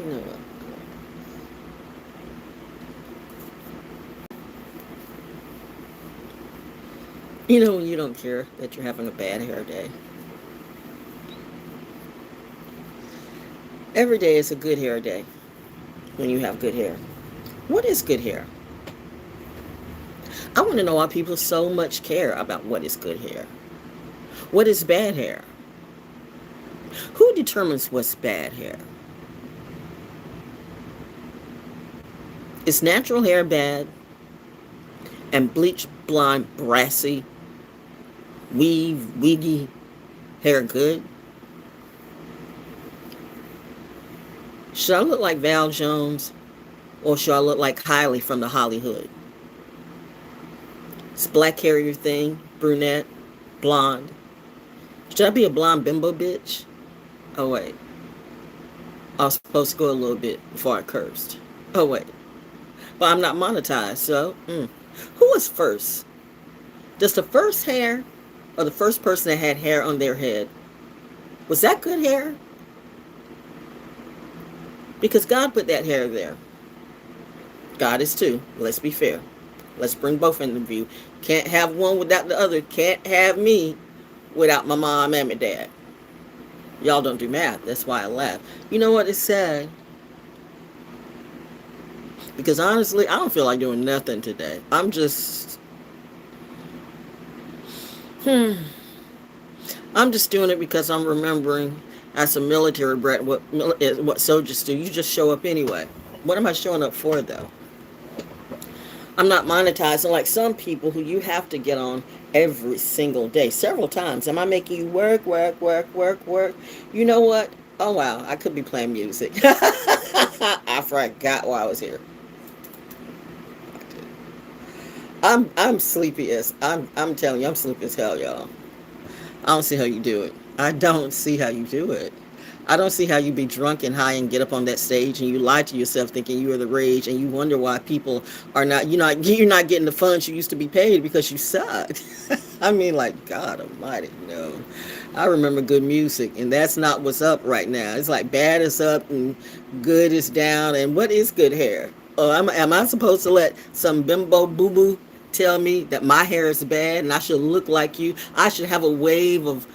You know what? You know when you don't care that you're having a bad hair day. Every day is a good hair day when you have good hair. What is good hair? I want to know why people so much care about what is good hair. What is bad hair? Who determines what's bad hair? Is natural hair bad and bleach blonde, brassy, wiggy hair good? Should I look like Val Jones or should I look like Kylie from the Hollywood? Is black hair your thing? Brunette? Blonde? Should I be a blonde bimbo bitch? Oh, wait. I was supposed to go a little bit before I cursed. Oh, wait. But I'm not monetized, so who was first? Does the first hair or the first person that had hair on their head, was that good hair? Because God put that hair there. God is too. Let's be fair. Let's bring both into view. Can't have one without the other. Can't have me without my mom and my dad. Y'all don't do math. That's why I laugh. You know what? It's sad. Because honestly, I don't feel like doing nothing today. I'm just... I'm just doing it because I'm remembering as a military brat what soldiers do. You just show up anyway. What am I showing up for, though? I'm not monetizing like some people who you have to get on every single day, several times. Am I making you work? You know what? Oh, wow. I could be playing music. I forgot why I was here. I'm sleepy as I'm telling you, I'm sleepy as hell, y'all. I don't see how you do it. I don't see how you do it. I don't see how you be drunk and high and get up on that stage and you lie to yourself thinking you are the rage and you wonder why people are not, you're not getting the funds you used to be paid because you sucked. I mean, like, God almighty, no. I remember good music and that's not what's up right now. It's like bad is up and good is down. And what is good hair? Am I supposed to let some bimbo boo-boo tell me that my hair is bad and I should look like you? I should have a wave of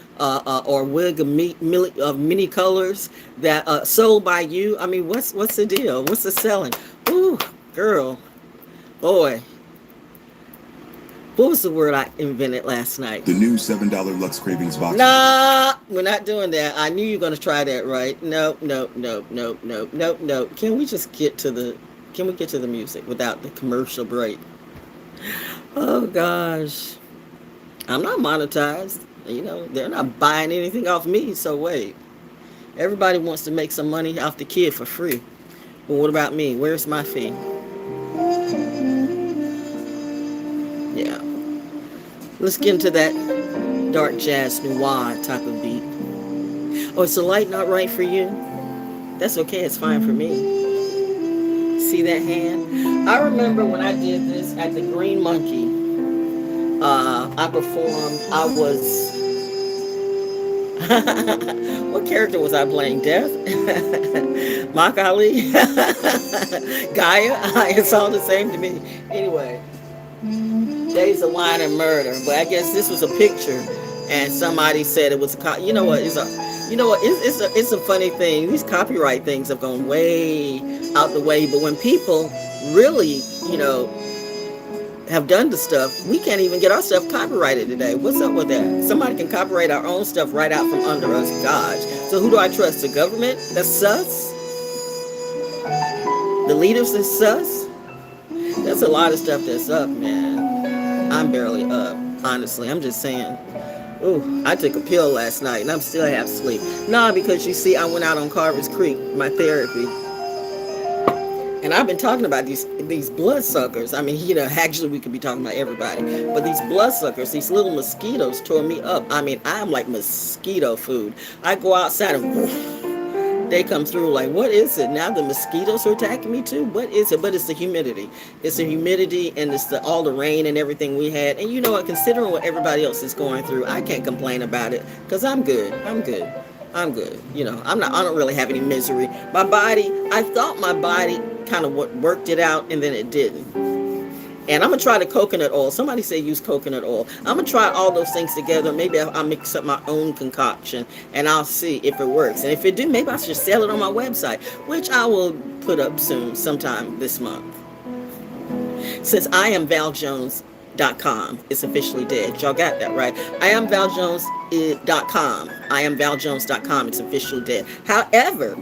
or wig of many colors that sold by you. I mean, what's the deal? What's the selling? Ooh, girl, boy. What was the word I invented last night? The new $7 Lux Cravings box. Nah, we're not doing that. I knew you were going to try that, right? No. Can we get to the music without the commercial break? Oh, gosh. I'm not monetized. They're not buying anything off me, so wait. Everybody wants to make some money off the kid for free. But what about me? Where's my fee? Yeah. Let's get into that dark jazz noir type of beat. Oh, is the light not right for you? That's okay. It's fine for me. See that hand? I remember when I did this at the Green Monkey. I performed. I was... What character was I playing? Death? Mark Ali? Gaia? It's all the same to me. Anyway, Days of Wine and Murder. But I guess this was a picture, and somebody said it was a. You know what? It's a funny thing. These copyright things have gone way out the way. But when people really, have done the stuff, we can't even get our stuff copyrighted today. What's up with that? Somebody can copyright our own stuff right out from under us. Gosh. So who do I trust? The government? That's sus? The leaders that's sus? There's a lot of stuff that's up, man. I'm barely up. Honestly, I'm just saying. Ooh, I took a pill last night and I'm still half asleep. Nah, because you see, I went out on Carver's Creek, my therapy. And I've been talking about these bloodsuckers. I mean, actually we could be talking about everybody. But these bloodsuckers, these little mosquitoes tore me up. I mean, I'm like mosquito food. I go outside and they come through like, what is it? Now the mosquitoes are attacking me too? What is it? But it's the humidity. It's the humidity and it's all the rain and everything we had. And you know what? Considering what everybody else is going through, I can't complain about it because I'm good. I'm good. I'm good. You know, I don't really have any misery. My body, I thought my body kind of worked it out, and then it didn't. And I'm gonna try the coconut oil. Somebody say use coconut oil. I'm gonna try all those things together. Maybe I'll mix up my own concoction, and I'll see if it works. And if it do, maybe I should sell it on my website, which I will put up soon, sometime this month. Since I am ValJones.com, it's officially dead. Y'all got that right? I am ValJones.com. I am ValJones.com. It's officially dead. However,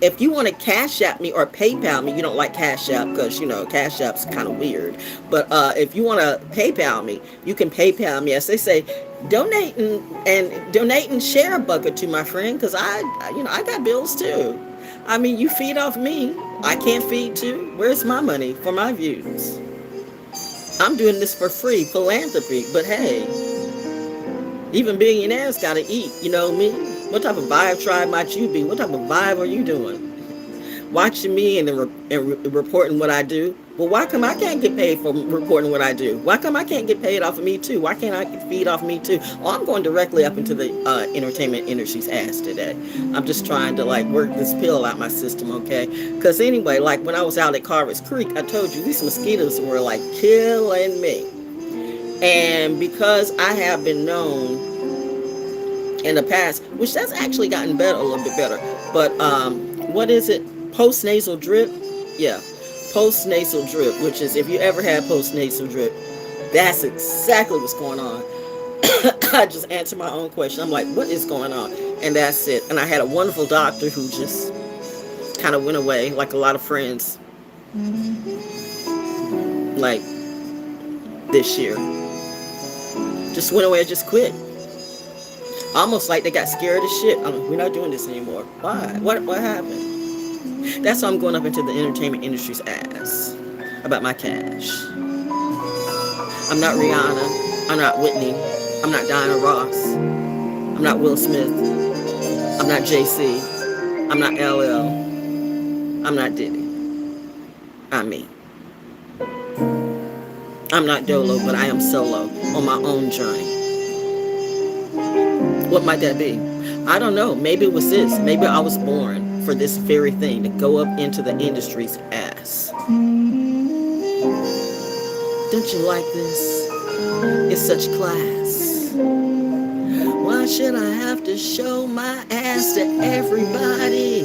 if you want to Cash App me or PayPal me, you don't like Cash App because, you know, Cash App's kind of weird. But if you want to PayPal me, you can PayPal me. As they say, donate and share a bucket to my friend, because I got bills too. I mean, you feed off me. I can't feed too. Where's my money for my views? I'm doing this for free, philanthropy. But hey, even billionaires got to eat. You know me? What type of vibe tribe might you be? What type of vibe are you doing? Watching me and reporting what I do? Well, why come I can't get paid for reporting what I do? Why come I can't get paid off of me too? Why can't I feed off me too? Oh, I'm going directly up into the entertainment industry's ass today. I'm just trying to work this pill out my system, okay? Because anyway, when I was out at Carver's Creek, I told you these mosquitoes were killing me. And because I have been known in the past, which that's actually gotten better, a little bit better. But what is it? Post-nasal drip? Yeah, post-nasal drip, which is, if you ever had post-nasal drip, that's exactly what's going on. I just answered my own question. I'm like, what is going on? And that's it. And I had a wonderful doctor who just kind of went away, like a lot of friends, like this year. Just went away and just quit. Almost like they got scared as shit. I'm like, we're not doing this anymore. Why? What happened? That's why I'm going up into the entertainment industry's ass about my cash. I'm not Rihanna. I'm not Whitney. I'm not Diana Ross. I'm not Will Smith. I'm not JC. I'm not LL. I'm not Diddy. I'm me. I'm not Dolo, but I am solo on my own journey. What might that be? I don't know. Maybe it was this. Maybe I was born for this very thing, to go up into the industry's ass. Don't you like this? It's such class. Why should I have to show my ass to everybody?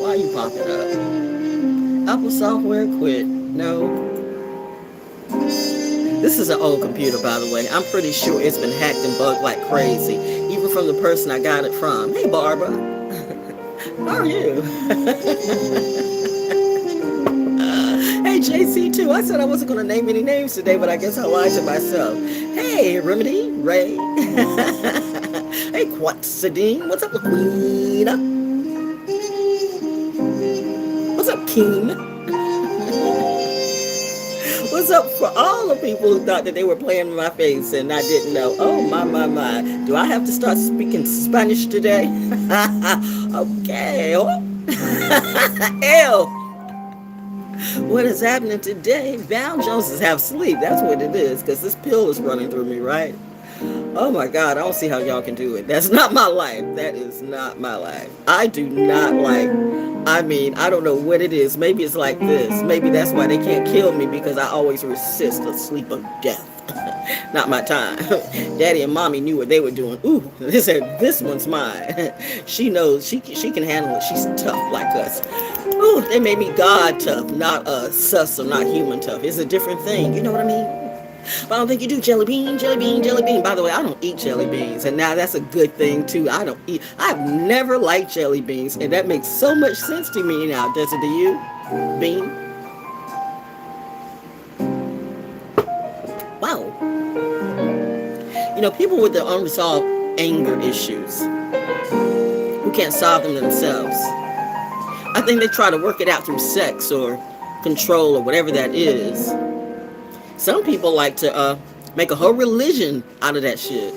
Why are you popping up? Apple software quit. No. This is an old computer, by the way. I'm pretty sure it's been hacked and bugged like crazy, even from the person I got it from. Hey, Barbara. How are you? Hey, JC, too. I said I wasn't going to name any names today, but I guess I lied to myself. Hey, Remedy, Ray. Hey, Quatsadine. What's up, LaQueen? What's up, Keen? What's up for all the people who thought that they were playing in my face and I didn't know? Oh, my. Do I have to start speaking Spanish today? Okay. Ew. What is happening today? Val Jones is half asleep. That's what it is, because this pill is running through me, right? Oh my God, I don't see how y'all can do it. That's not my life. That is not my life. I do not I don't know what it is. Maybe it's like this. Maybe that's why they can't kill me, because I always resist the sleep of death. Not my time. Daddy and Mommy knew what they were doing. Ooh, they said, this one's mine. She knows, she can handle it. She's tough like us. Ooh, they made me God tough, not sus or not human tough. It's a different thing. You know what I mean? But I don't think you do. Jelly bean. By the way, I don't eat jelly beans, and now that's a good thing too. I've never liked jelly beans, and that makes so much sense to me now. Does it to you, Bean? Wow. You know, people with their unresolved anger issues who can't solve them themselves, I think they try to work it out through sex or control or whatever that is. Some people like to make a whole religion out of that shit.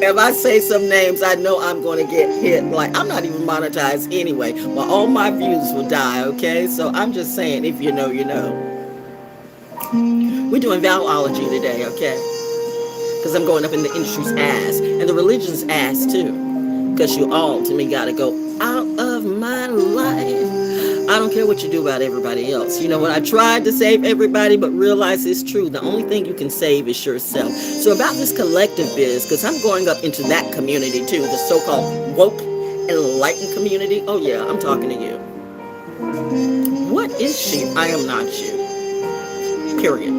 If I say some names, I know I'm going to get hit. I'm not even monetized anyway. Well, all my views will die, okay? So I'm just saying, if you know, you know. We're doing valology today, okay? because I'm going up in the industry's ass and the religion's ass too, because you all to me gotta go out of my life. I don't care what you do about everybody else. You know what? I tried to save everybody, but realize it's true. The only thing you can save is yourself. So about this collective biz, because I'm going up into that community too, the so-called woke, enlightened community. Oh yeah, I'm talking to you. What is she? I am not you. Period.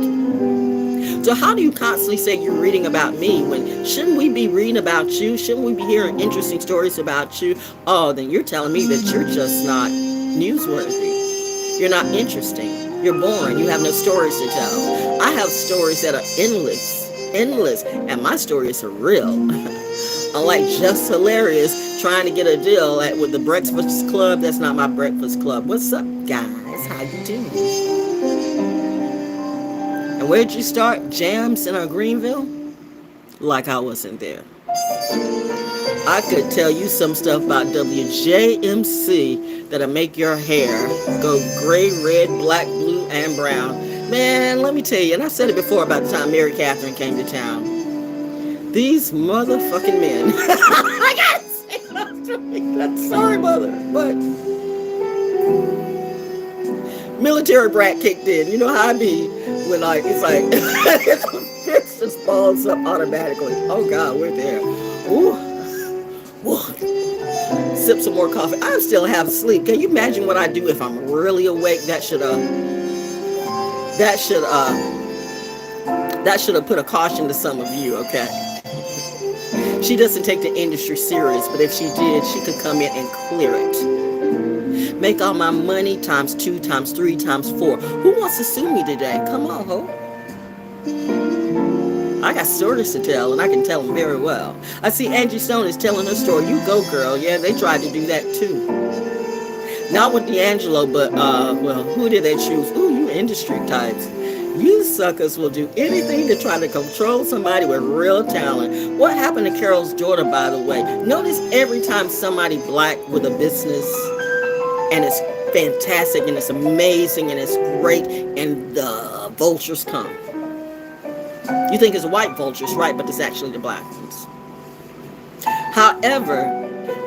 So how do you constantly say you're reading about me when shouldn't we be reading about you? Shouldn't we be hearing interesting stories about you? Oh, then you're telling me that you're just not newsworthy. You're not interesting. You're boring. You have no stories to tell. I have stories that are endless, and my stories are real. Unlike just hilarious trying to get a deal with the Breakfast Club. That's not my Breakfast Club. What's up, guys? How you doing? And where'd you start? Jam Center, Greenville? Like I wasn't there. I could tell you some stuff about WJMC that'll make your hair go gray, red, black, blue, and brown. Man, let me tell you, and I said it before about the time Mary Catherine came to town. These motherfucking men. I gotta say that. Sorry, mother, but military brat kicked in. You know how I be when it's like it just falls up automatically. Oh God, we're there. Ooh. Sip some more coffee. I'm still half asleep. Can you imagine what I do if I'm really awake? That should have put a caution to some of you, okay? She doesn't take the industry serious, but if she did, she could come in and clear it. Make all my money times 2, times 3, times 4. Who wants to sue me today? Come on, ho. I got stories to tell, and I can tell them very well. I see Angie Stone is telling her story. You go, girl. Yeah, they tried to do that, too. Not with D'Angelo, but, well, who did they choose? Ooh, you industry types. You suckers will do anything to try to control somebody with real talent. What happened to Carol's daughter, by the way? Notice every time somebody black with a business, and it's fantastic, and it's amazing, and it's great, and the vultures come. You think it's white vultures, right? But it's actually the black ones. However,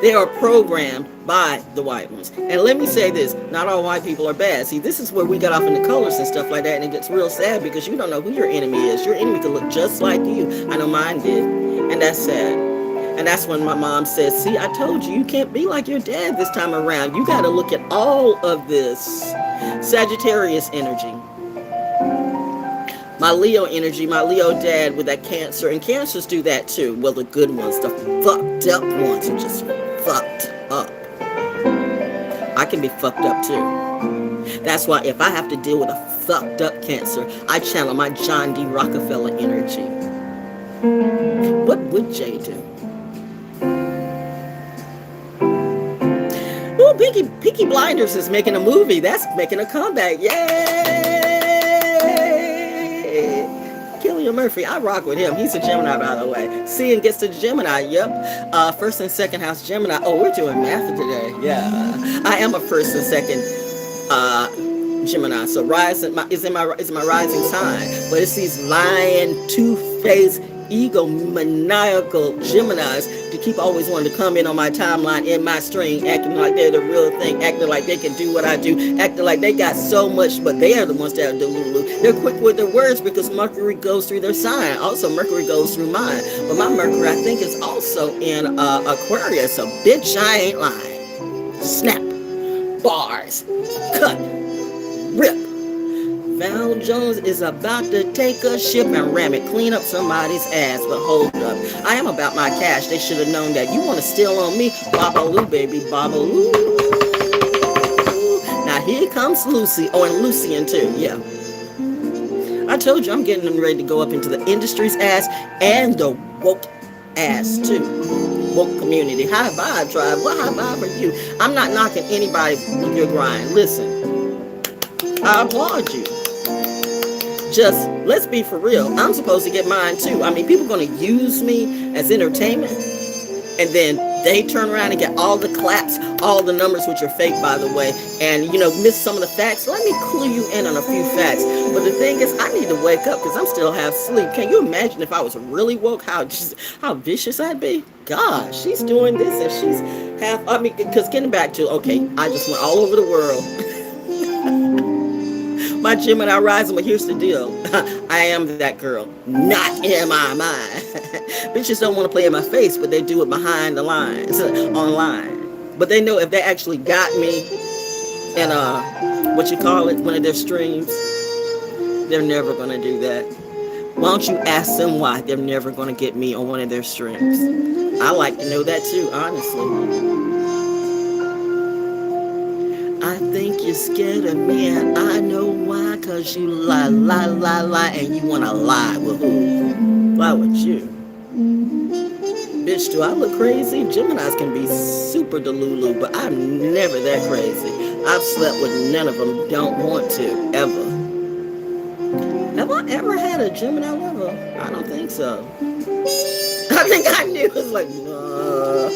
they are programmed by the white ones. And let me say this, not all white people are bad. See, this is where we got off in the colors and stuff like that, and it gets real sad because you don't know who your enemy is. Your enemy could look just like you. I know mine did. And that's sad. And that's when my mom says, see, I told you, you can't be like your dad this time around. You got to look at all of this. Sagittarius energy. My Leo energy, my Leo dad with that Cancer. And Cancers do that too. Well, the good ones, the fucked up ones are just fucked up. I can be fucked up too. That's why if I have to deal with a fucked up Cancer, I channel my John D. Rockefeller energy. What would Jay do? Ooh, Peaky Blinders is making a movie. That's making a comeback. Yay! Killian Murphy, I rock with him. He's a Gemini, by the way. Seeing gets to Gemini, yep. First and second house Gemini. Oh, we're doing math today. Yeah. I am a first and second Gemini. So rise is my rising sign. But it's these lying, two-faced, egomaniacal Geminis to keep always wanting to come in on my timeline, in my stream, acting like they're the real thing, acting like they can do what I do, acting like they got so much, but they are the ones that are delulu. They're quick with their words because Mercury goes through their sign. Also, Mercury goes through mine. But my Mercury, I think, is also in Aquarius. So, bitch, I ain't lying. Snap. Bars. Cut. Rip. Val Jones is about to take a ship and ram it, clean up somebody's ass, but hold up. I am about my cash. They should have known that. You want to steal on me? Babaloo, baby, babaloo. Now here comes Lucy. Oh, and Lucian too, yeah. I told you I'm getting them ready to go up into the industry's ass and the woke ass too. Woke community. High vibe, tribe. What high vibe for you? I'm not knocking anybody with your grind. Listen, I applaud you. Just, let's be for real. I'm supposed to get mine too. I mean, people are going to use me as entertainment. And then they turn around and get all the claps, all the numbers, which are fake, by the way, and, miss some of the facts. Let me clue you in on a few facts. But the thing is, I need to wake up because I'm still half asleep. Can you imagine if I was really woke, how vicious I'd be? Gosh, she's doing this and she's because getting back to, okay, I just went all over the world. My Gemini rising, but here's the deal. I am that girl. Not in my mind. Bitches don't want to play in my face, but they do it behind the lines, online. But they know if they actually got me in one of their streams, they're never going to do that. Why don't you ask them why they're never going to get me on one of their streams? I like to know that too, honestly. I think you're scared of me, and I know why, cause you lie, and you wanna lie with who? Lie with you. Bitch, do I look crazy? Geminis can be super delulu, but I'm never that crazy. I've slept with none of them, don't want to, ever. Have I ever had a Gemini lover? I don't think so. I think I knew. It was like, no.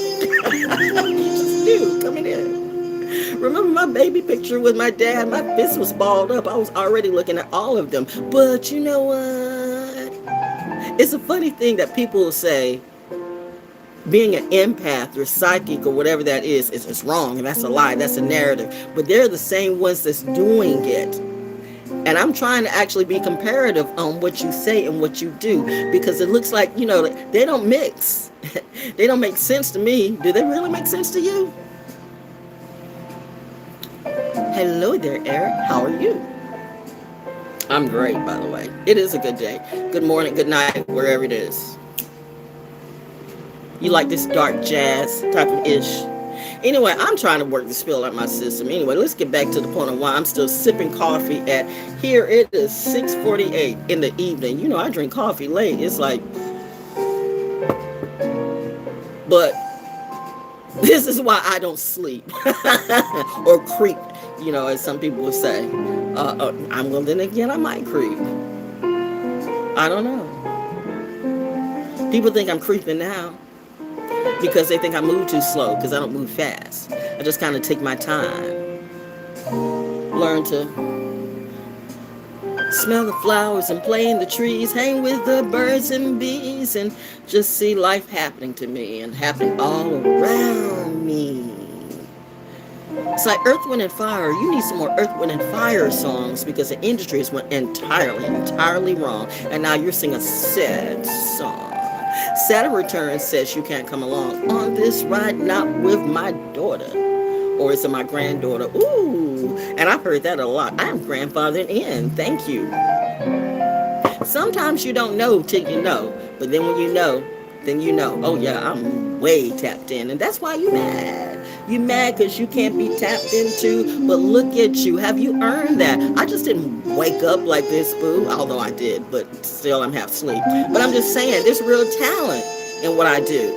You just knew, coming in. Remember my baby picture with my dad? My fist was balled up. I was already looking at all of them. But you know what? It's a funny thing that people will say being an empath or psychic or whatever that is wrong. And that's a lie. That's a narrative. But they're the same ones that's doing it. And I'm trying to actually be comparative on what you say and what you do. Because it looks like, they don't mix. They don't make sense to me. Do they really make sense to you? Hello there, Eric. How are you? I'm great, by the way. It is a good day. Good morning, good night, wherever it is. You like this dark jazz type of ish? Anyway, I'm trying to work the spill out of my system. Anyway, let's get back to the point of why I'm still sipping coffee here it is 6:48 in the evening. I drink coffee late. It's like, but this is why I don't sleep or creep. As some people would say. Then again, I might creep. I don't know. People think I'm creeping now because they think I move too slow because I don't move fast. I just kind of take my time. Learn to smell the flowers and play in the trees, hang with the birds and bees, and just see life happening to me and happening all around me. It's like Earth, Wind, and Fire. You need some more Earth, Wind, and Fire songs because the industry has went entirely wrong. And now you're singing a sad song. Saturn return says you can't come along on this ride, not with my daughter. Or is it my granddaughter? Ooh, and I've heard that a lot. I am grandfathered in. Thank you. Sometimes you don't know till you know. But then when you know, then you know. Oh yeah, I'm way tapped in. And that's why you mad. You mad because you can't be tapped into, but look at you. Have you earned that? I just didn't wake up like this, boo. Although I did, but still I'm half asleep. But I'm just saying, there's real talent in what I do.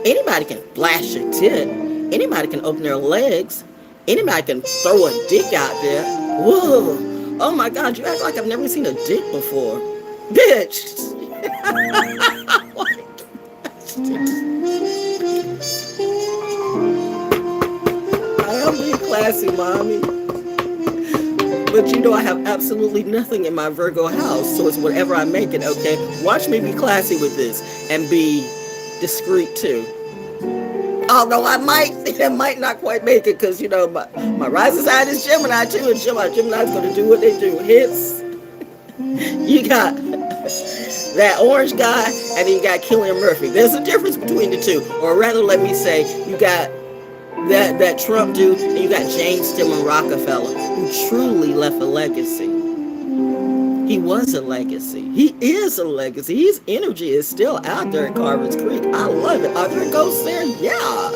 Anybody can flash a tit. Anybody can open their legs. Anybody can throw a dick out there. Whoa. Oh my God, you act like I've never seen a dick before. Bitch. I'm being classy, mommy. But I have absolutely nothing in my Virgo house. So it's whatever I make it, okay? Watch me be classy with this and be discreet too. Although I might not quite make it because, my rising sign is Gemini too. And Gemini's going to do what they do. Hits. You got that orange guy and then you got Cillian Murphy. There's a difference between the two. Or rather, let me say, you got that Trump dude, and you got James Stillman Rockefeller, who truly left a legacy. He was a legacy. He is a legacy. His energy is still out there at Carver's Creek. I love it. Are there ghosts there? Yeah.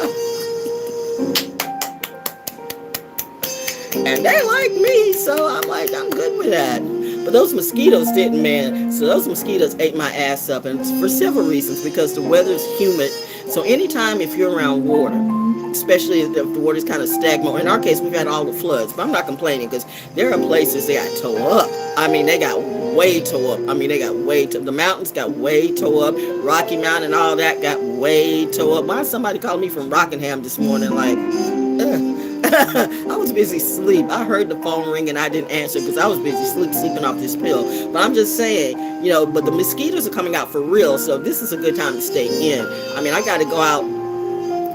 And they like me, so I'm good with that. But those mosquitoes didn't, man. So those mosquitoes ate my ass up, and for several reasons. Because the weather's humid. So anytime if you're around water, especially if the water's kind of stagnant. In our case, we've had all the floods, but I'm not complaining because there are places they got towed up. I mean, they got way towed up. I mean, they got way towed. The mountains got way towed up. Rocky Mountain and all that got way towed up. Why somebody called me from Rockingham this morning? Like, I was busy sleep. I heard the phone ring and I didn't answer because I was busy sleeping off this pill. But I'm just saying, but the mosquitoes are coming out for real, so this is a good time to stay in. I mean, I got to go out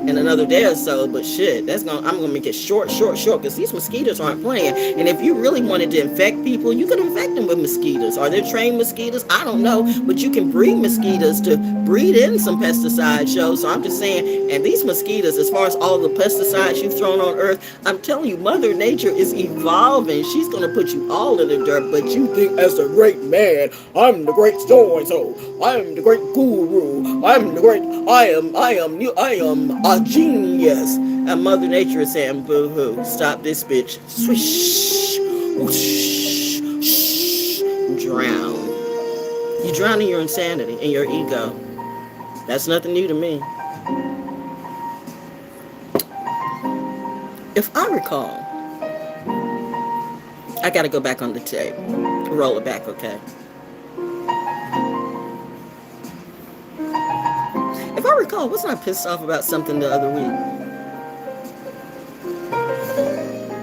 in another day or so, but shit, I'm gonna make it short, because these mosquitoes aren't playing. And if you really wanted to infect people, you could infect them with mosquitoes. Are there trained mosquitoes? I don't know, but you can breed mosquitoes to breed in some pesticides, yo. So I'm just saying, and these mosquitoes, as far as all the pesticides you've thrown on Earth, I'm telling you, Mother Nature is evolving. She's gonna put you all in the dirt, but you think as a great man, I'm the great so-and-so, I'm the great guru, I am a genius. And Mother Nature is saying, boo-hoo, stop this bitch. Swish, whoosh, shh, drown. You drown in your insanity, in your ego. That's nothing new to me. If I recall, I gotta go back on the tape. Roll it back, okay? If I recall, wasn't I pissed off about something the other week?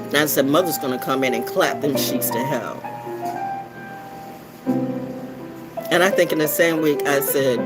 And I said, Mother's gonna come in and clap them sheets to hell. And I think in the same week I said,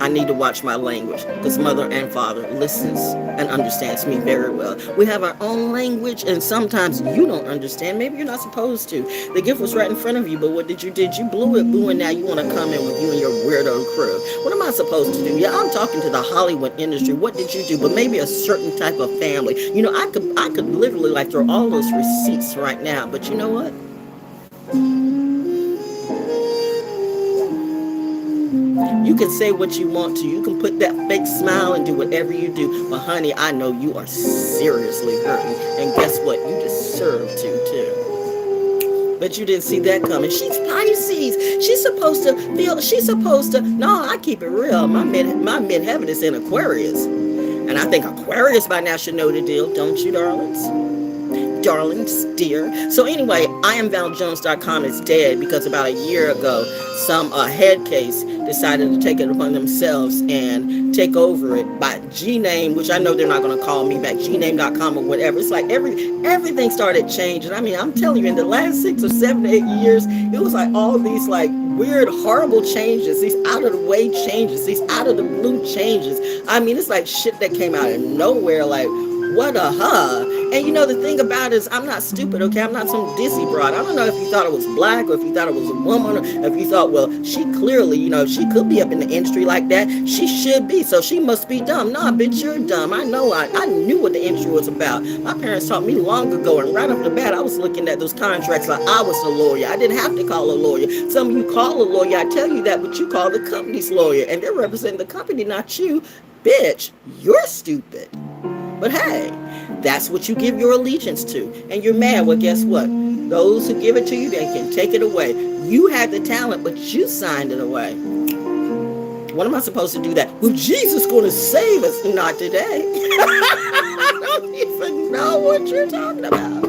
I need to watch my language because Mother and Father listens and understands me very well. We have our own language, and sometimes you don't understand. Maybe you're not supposed to. The gift was right in front of you, but what did? You blew it, boo, and now you want to come in with you and your weirdo crew. What am I supposed to do? Yeah, I'm talking to the Hollywood industry. What did you do? But maybe a certain type of family. I could literally like throw all those receipts right now, but you know what? You can say what you want to. You can put that fake smile and do whatever you do. But honey, I know you are seriously hurting. And guess what? You deserve to too. But you didn't see that coming. She's Pisces. No, I keep it real. My midheaven is in Aquarius. And I think Aquarius by now should know the deal. Don't you, darlings? Darlings, dear. So anyway, IamValJones.com is dead because about a year ago, some head case decided to take it upon themselves and take over it by Gname, which I know they're not going to call me back, gname.com or whatever. It's like everything started changing. I mean, I'm telling you, in the last 6 or 7 or 8 years, it was like all these like weird, horrible changes, these out of the way changes, these out of the blue changes. I mean, it's like shit that came out of nowhere, like, what a huh. And the thing about it is, I'm not stupid, okay? I'm not some dizzy broad. I don't know if you thought it was black or if you thought it was a woman or if you thought, well, she clearly, she could be up in the industry like that. She should be, so she must be dumb. Nah, bitch, you're dumb. I know. I knew what the industry was about. My parents taught me long ago, and right off the bat, I was looking at those contracts like I was a lawyer. I didn't have to call a lawyer. Some of you call a lawyer, I tell you that, but you call the company's lawyer, and they're representing the company, not you. Bitch, you're stupid. But hey, that's what you give your allegiance to. And you're mad. Well, guess what? Those who give it to you, they can take it away. You had the talent, but you signed it away. What am I supposed to do that? Well, Jesus is going to save us. Not today. I don't even know what you're talking about.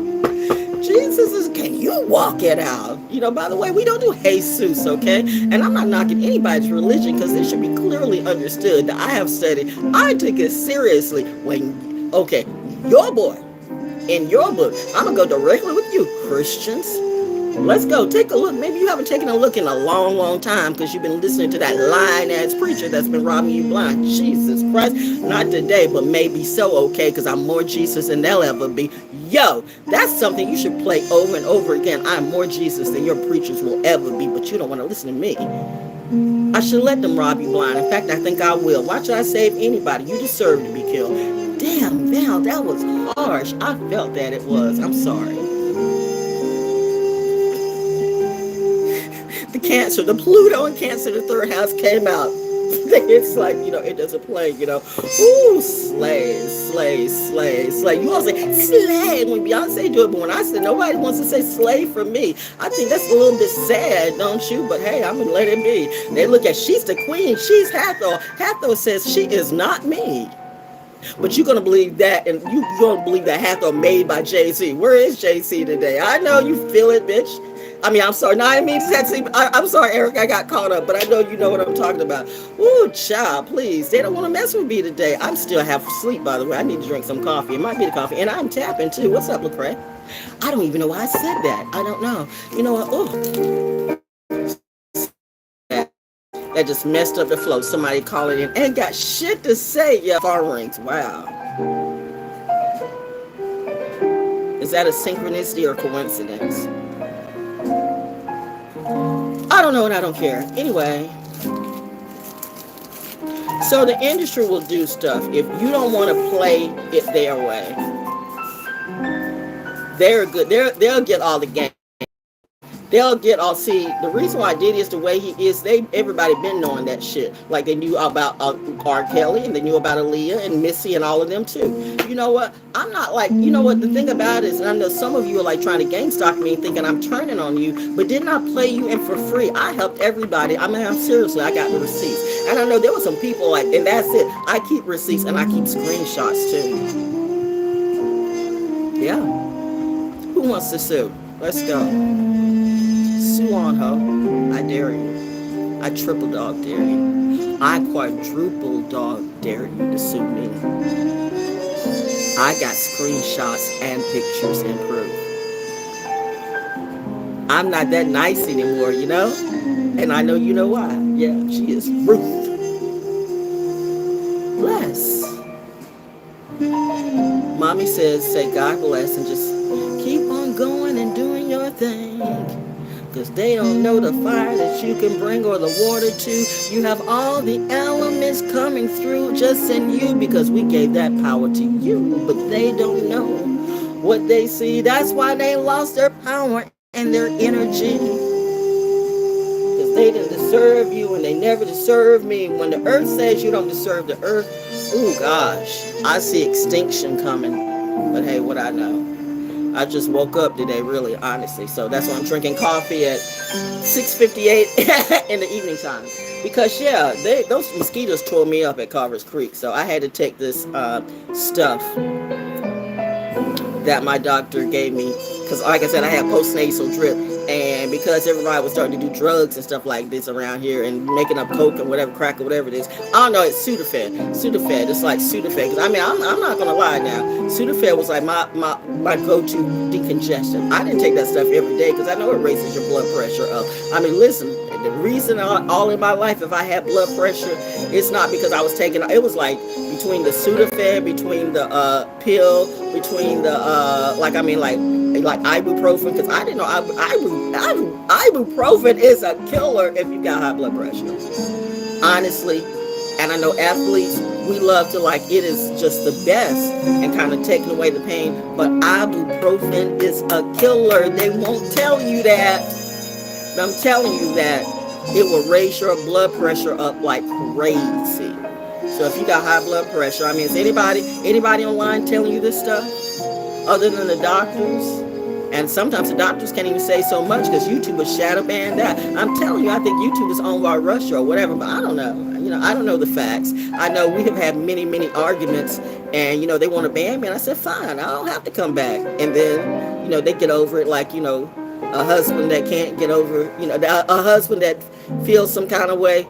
Jesus is, can you walk it out? By the way, we don't do Jesus, okay? And I'm not knocking anybody's religion because it should be clearly understood that I have studied. I took it seriously when, okay, your boy, in your book, I'm going to go directly with you, Christians. Let's go. Take a look. Maybe you haven't taken a look in a long, long time because you've been listening to that lying-ass preacher that's been robbing you blind. Jesus Christ. Not today, but maybe so, okay, because I'm more Jesus than they'll ever be. Yo, that's something you should play over and over again. I'm more Jesus than your preachers will ever be, but you don't want to listen to me. I should let them rob you blind. In fact, I think I will. Why should I save anybody? You deserve to be killed. Damn, Val, that was harsh. I felt that it was. I'm sorry. The Cancer, the Pluto and Cancer, the third house came out. It's like, it doesn't play, Ooh, slay, slay, slay, slay. You all say slay when Beyonce do it, but when I say nobody wants to say slay for me, I think that's a little bit sad, don't you? But hey, I'm gonna let it be. They look at she's the queen, she's Hathor. Hathor says she is not me. But you're gonna believe that, and you're gonna believe that Hathor made by Jay-Z. Where is Jay-Z today? I know you feel it, bitch. I mean, I'm sorry. No, I didn't mean to. I'm sorry, Eric. I got caught up, but I know you know what I'm talking about. Ooh, child, please. They don't want to mess with me today. I'm still half asleep, by the way. I need to drink some coffee. It might be the coffee, and I'm tapping too. What's up, Lecrae? I don't even know why I said that. I don't know. You know what? Oh, that just messed up the flow. Somebody call it in. Ain't got shit to say. Yeah, phone rings. Wow. Is that a synchronicity or coincidence? I don't know and I don't care. Anyway. So the industry will do stuff. If you don't want to play it their way, they're good. They'll get all the game. They'll get all. See, the reason why Diddy is the way he is, everybody been knowing that shit. Like they knew about R. Kelly, and they knew about Aaliyah and Missy and all of them too. You know what? I'm not like, you know what? The thing about it is, and I know some of you are like trying to gang stalk me and thinking I'm turning on you, but didn't I play you in for free? I helped everybody. I mean, seriously, I got the receipts, and I know there were some people like, and that's it. I keep receipts and I keep screenshots too. Yeah. Who wants to sue? Let's go. Sue on, ho. I dare you. I triple dog dare you. I quadruple dog dare you to sue me. I got screenshots and pictures and proof. I'm not that nice anymore, you know? And I know you know why. Yeah, she is Ruth. Bless. Mommy says, say God bless and just keep on going and doing your thing. Because they don't know the fire that you can bring or the water to. You have all the elements coming through just in you because we gave that power to you. But they don't know what they see. That's why they lost their power and their energy. Because they didn't deserve you and they never deserve me. When the earth says you don't deserve the earth, oh gosh, I see extinction coming. But hey, what I know. I just woke up today, really, honestly. So that's why I'm drinking coffee at 6:58 in the evening time. Because, yeah, those mosquitoes tore me up at Carver's Creek. So I had to take this stuff that my doctor gave me. Because, like I said, I had postnasal drip. And because everybody was starting to do drugs and stuff like this around here and making up coke and whatever, crack or whatever it is, I don't know, it's Sudafed. Sudafed, it's like Sudafed. Because, I mean, I'm not going to lie now. Sudafed was like my go-to decongestant. I didn't take that stuff every day because I know it raises your blood pressure up. I mean, listen, the reason all in my life, if I had blood pressure, it's not because I was taking, it was like between the Sudafed, between the pill, between the, like ibuprofen, because I didn't know ibuprofen is a killer if you got high blood pressure. Honestly, and I know athletes, we love to it is just the best and kind of taking away the pain, but ibuprofen is a killer. They won't tell you that, but I'm telling you that it will raise your blood pressure up like crazy. So if you got high blood pressure, I mean, is anybody online telling you this stuff other than the doctors? And sometimes the doctors can't even say so much because YouTube is shadow banned that. I'm telling you, I think YouTube is owned by Russia or whatever, but I don't know. I don't know the facts. I know we have had many, many arguments and, they want to ban me. And I said, fine, I don't have to come back. And then, they get over it like, a husband that can't get over, a husband that feels some kind of way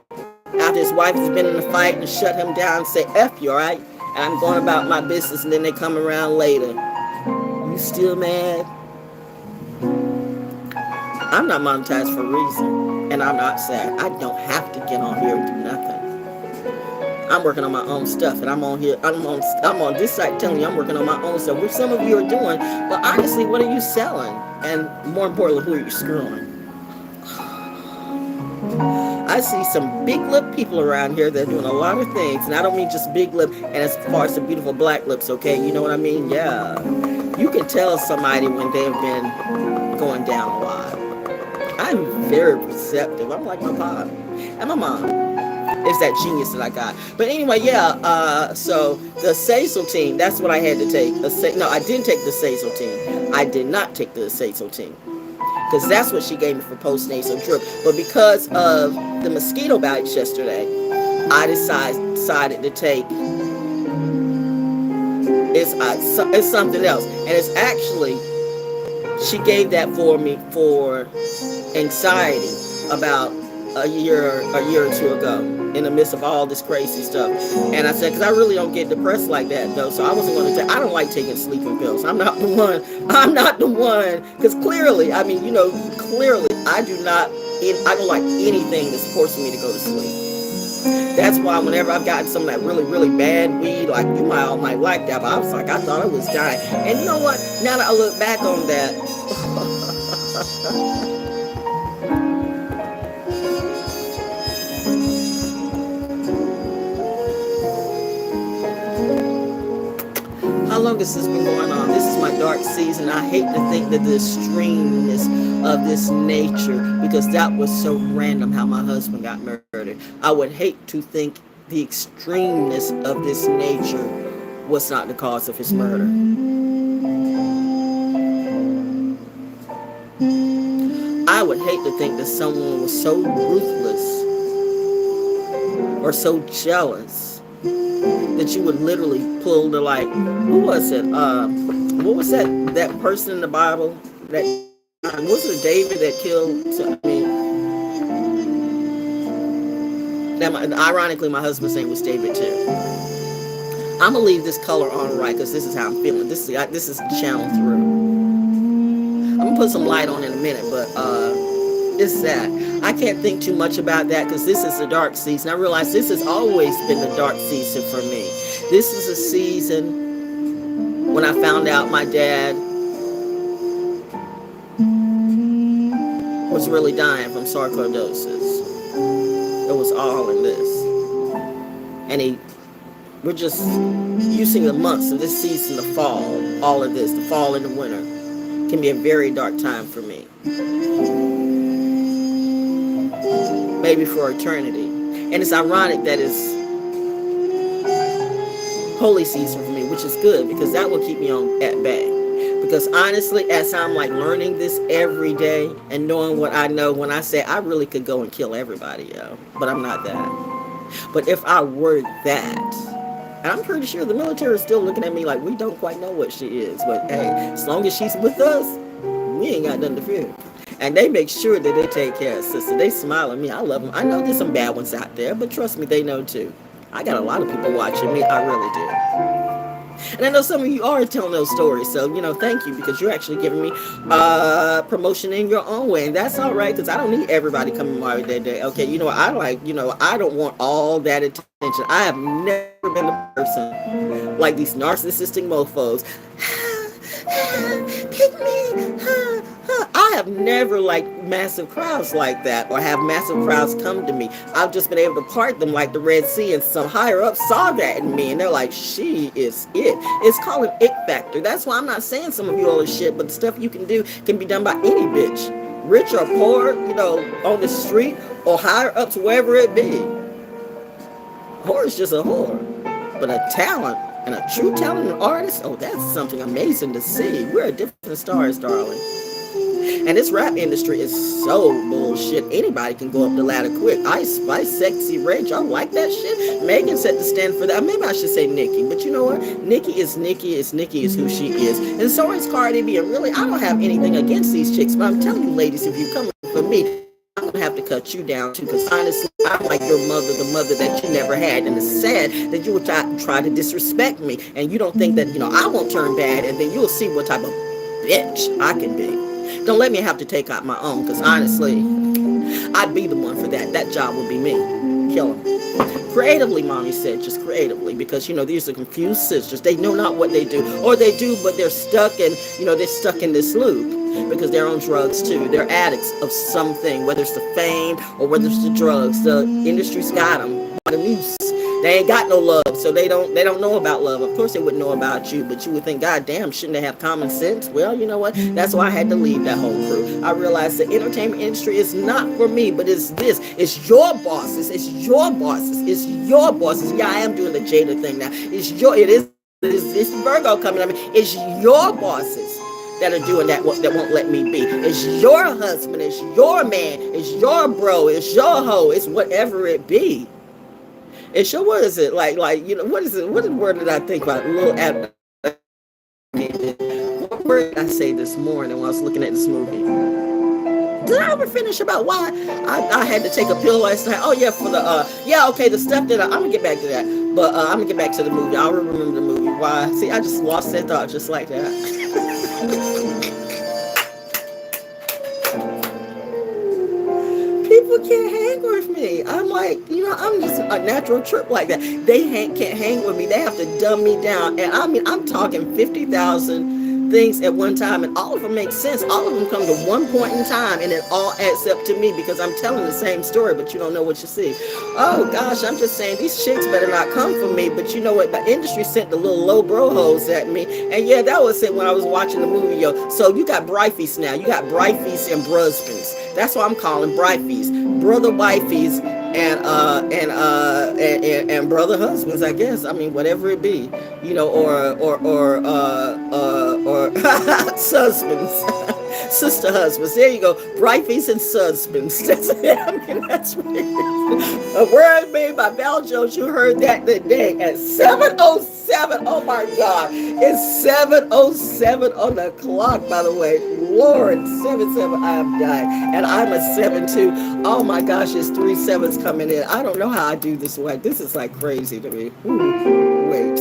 after his wife has been in a fight and shut him down and say, F you, all right? And I'm going about my business and then they come around later. You still mad? I'm not monetized for a reason, and I'm not sad. I don't have to get on here and do nothing. I'm working on my own stuff, and I'm on here. I'm on this site telling you I'm working on my own stuff, which some of you are doing. But honestly, what are you selling? And more importantly, who are you screwing? I see some big lip people around here that are doing a lot of things, and I don't mean just big lip. And as far as the beautiful black lips, okay, you know what I mean? Yeah, you can tell somebody when they've been going down a lot. I'm very perceptive. I'm like my pop and my mom. It's that genius that I got. But anyway, yeah. So the Sazal team, that's what I had to take. No, I didn't take the Sazal team. I did not take the Sazal team because that's what she gave me for postnasal drip. But because of the mosquito bites yesterday, I decided to take it's something else, and it's actually she gave that for me for anxiety about a year or two ago in the midst of all this crazy stuff. And I said, because I really don't get depressed like that though, so I wasn't going to take, I don't like taking sleeping pills. I'm not the one, because clearly, I mean, clearly I don't like anything that's forcing me to go to sleep. That's why whenever I've gotten some of that really, really bad weed, like you might like that, but I was like, I thought I was dying. And you know what? Now that I look back on that, how long has this been going on? This is my dark season. I hate to think that the extremeness of this nature, because that was so random how my husband got murdered. I would hate to think the extremeness of this nature was not the cause of his murder. I would hate to think that someone was so ruthless or so jealous that you would literally pull the, like, who was it? What was that person in the Bible? Was it David that killed? Ironically, my husband's name was David too. I'm gonna leave this color on right because this is how I'm feeling. This is channel through. I'm gonna put some light on in a minute, but it's that. I can't think too much about that because this is the dark season. I realize this has always been the dark season for me. This is a season when I found out my dad was really dying from sarcoidosis. It was all in this. And we're just using the months of this season, the fall, all of this, the fall and the winter, can be a very dark time for me. Maybe for eternity. And it's ironic that it's holy season for me, which is good because that will keep me at bay. Because honestly, as I'm like learning this every day and knowing what I know, when I say I really could go and kill everybody, but I'm not that. But if I were that, and I'm pretty sure the military is still looking at me like we don't quite know what she is, but hey, as long as she's with us, we ain't got nothing to fear. And they make sure that they take care of sister. They smile at me. I love them. I know there's some bad ones out there, but trust me, they know too. I got a lot of people watching me. I really do. And I know some of you are telling those stories, so thank you, because you're actually giving me promotion in your own way, and that's all right, because I don't need everybody coming my way that day. Okay, I don't want all that attention. I have never been a person like these narcissistic mofos. Pick me. I have never liked massive crowds like that, or have massive crowds come to me. I've just been able to part them like the Red Sea, and some higher up saw that in me, and they're like, she is it. It's called an it factor. That's why I'm not saying some of you all are shit, but the stuff you can do can be done by any bitch, rich or poor, on the street or higher ups, wherever it be. Whore is just a whore, but a talent, and a true talented artist, oh, that's something amazing to see. We're a different stars, darling. And this rap industry is so bullshit. Anybody can go up the ladder quick. Ice Spice, Sexy Red, y'all like that shit? Megan set the stand for that. Maybe I should say Nicki, but you know what? Nicki is who she is. And so is Cardi B. And really, I don't have anything against these chicks, but I'm telling you, ladies, if you come for me, I'm gonna have to cut you down too, because honestly, I'm like your mother, the mother that you never had, and it's sad that you would try to disrespect me, and you don't think that I won't turn bad, and then you'll see what type of bitch I can be. Don't let me have to take out my own, because honestly, I'd be the one for that. That job would be me. Kill them. Creatively, mommy said, just creatively, because these are confused sisters. They know not what they do, or they do, but they're stuck in this loop. Because they're on drugs too. They're addicts of something, whether it's the fame or whether it's the drugs. The industry's got them. The MUSE. They ain't got no love, so they don't know about love. Of course they wouldn't know about you, but you would think, God damn, shouldn't they have common sense? Well, you know what? That's why I had to leave that whole crew. I realized the entertainment industry is not for me, but it's this. It's your bosses. It's your bosses. It's your bosses. Yeah, I am doing the Jada thing now. It's Virgo coming at me. It's your bosses that are doing that won't let me be. It's your husband. It's your man. It's your bro. It's your hoe. It's whatever it be. And so what is it like what is it? What word did I think about? A little what word did I say this morning when I was looking at this movie? Did I ever finish about why I had to take a pill last night? Oh yeah, for the okay, the stuff that I'm gonna get back to that. But I'm gonna get back to the movie. I'll remember the movie. Why? See, I just lost that thought just like that. People can't hang with me. I'm like, I'm just a natural trip like that. They can't hang with me. They have to dumb me down. And I mean, I'm talking 50,000 things at one time, and all of them make sense. All of them come to one point in time, and it all adds up to me because I'm telling the same story, but you don't know what you see. Oh gosh, I'm just saying these chicks better not come for me. But you know what? The industry sent the little low bro hoes at me, and yeah, that was it when I was watching the movie, yo. So you got brifeys now. You got brifeys and brusbands. That's what I'm calling brifeys, brother wifeys, and brother husbands, I guess. I mean, whatever it be, or husbands, sister husbands. There you go, brifeys and husbands. That's it. I mean, that's what it is. A word made by ValJones. You heard that today at 7:07. Oh my God, it's 7:07 on the clock. By the way, Lord, 7:07. I am dying, and I'm a 7-2. Oh my gosh, it's 3 7s coming in. I don't know how I do this way. This is like crazy to me. Wait.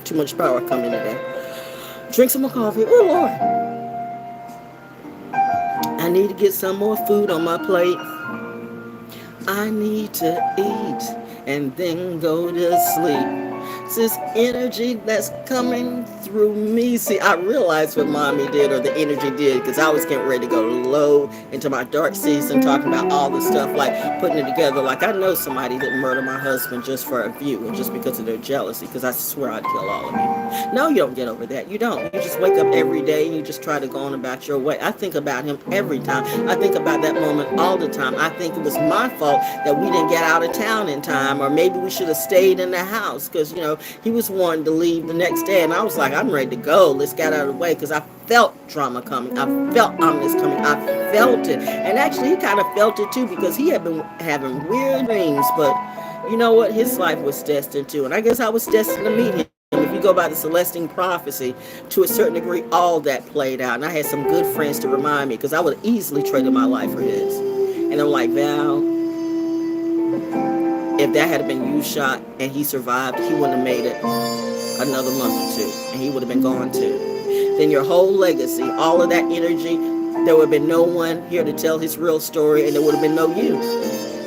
Too much power coming today. Drink some more coffee. Oh, Lord. I need to get some more food on my plate. I need to eat and then go to sleep. It's this energy that's coming through me. See, I realized what mommy did, or the energy did, because I was getting ready to go low into my dark season, talking about all the stuff, like putting it together. Like, I know somebody didn't murder my husband just for a view, or just because of their jealousy, because I swear I'd kill all of you. No, you don't get over that. You don't. You just wake up every day and you just try to go on about your way. I think about him every time. I think about that moment all the time. I think it was my fault that we didn't get out of town in time, or maybe we should have stayed in the house, because, he was wanting to leave the next day, and I was like, I'm ready to go. Let's get out of the way, because I felt drama coming. I felt ominous coming. I felt it. And actually, he kind of felt it too, because he had been having weird dreams, but you know what? His life was destined too, and I guess I was destined to meet him. If you go by the Celestine prophecy, to a certain degree, all that played out. And I had some good friends to remind me, because I would have easily traded my life for his. And I'm like, Val, if that had been you shot and he survived, he wouldn't have made it another month or two, and he would have been gone too. Then your whole legacy, all of that energy, there would have been no one here to tell his real story, and there would have been no you.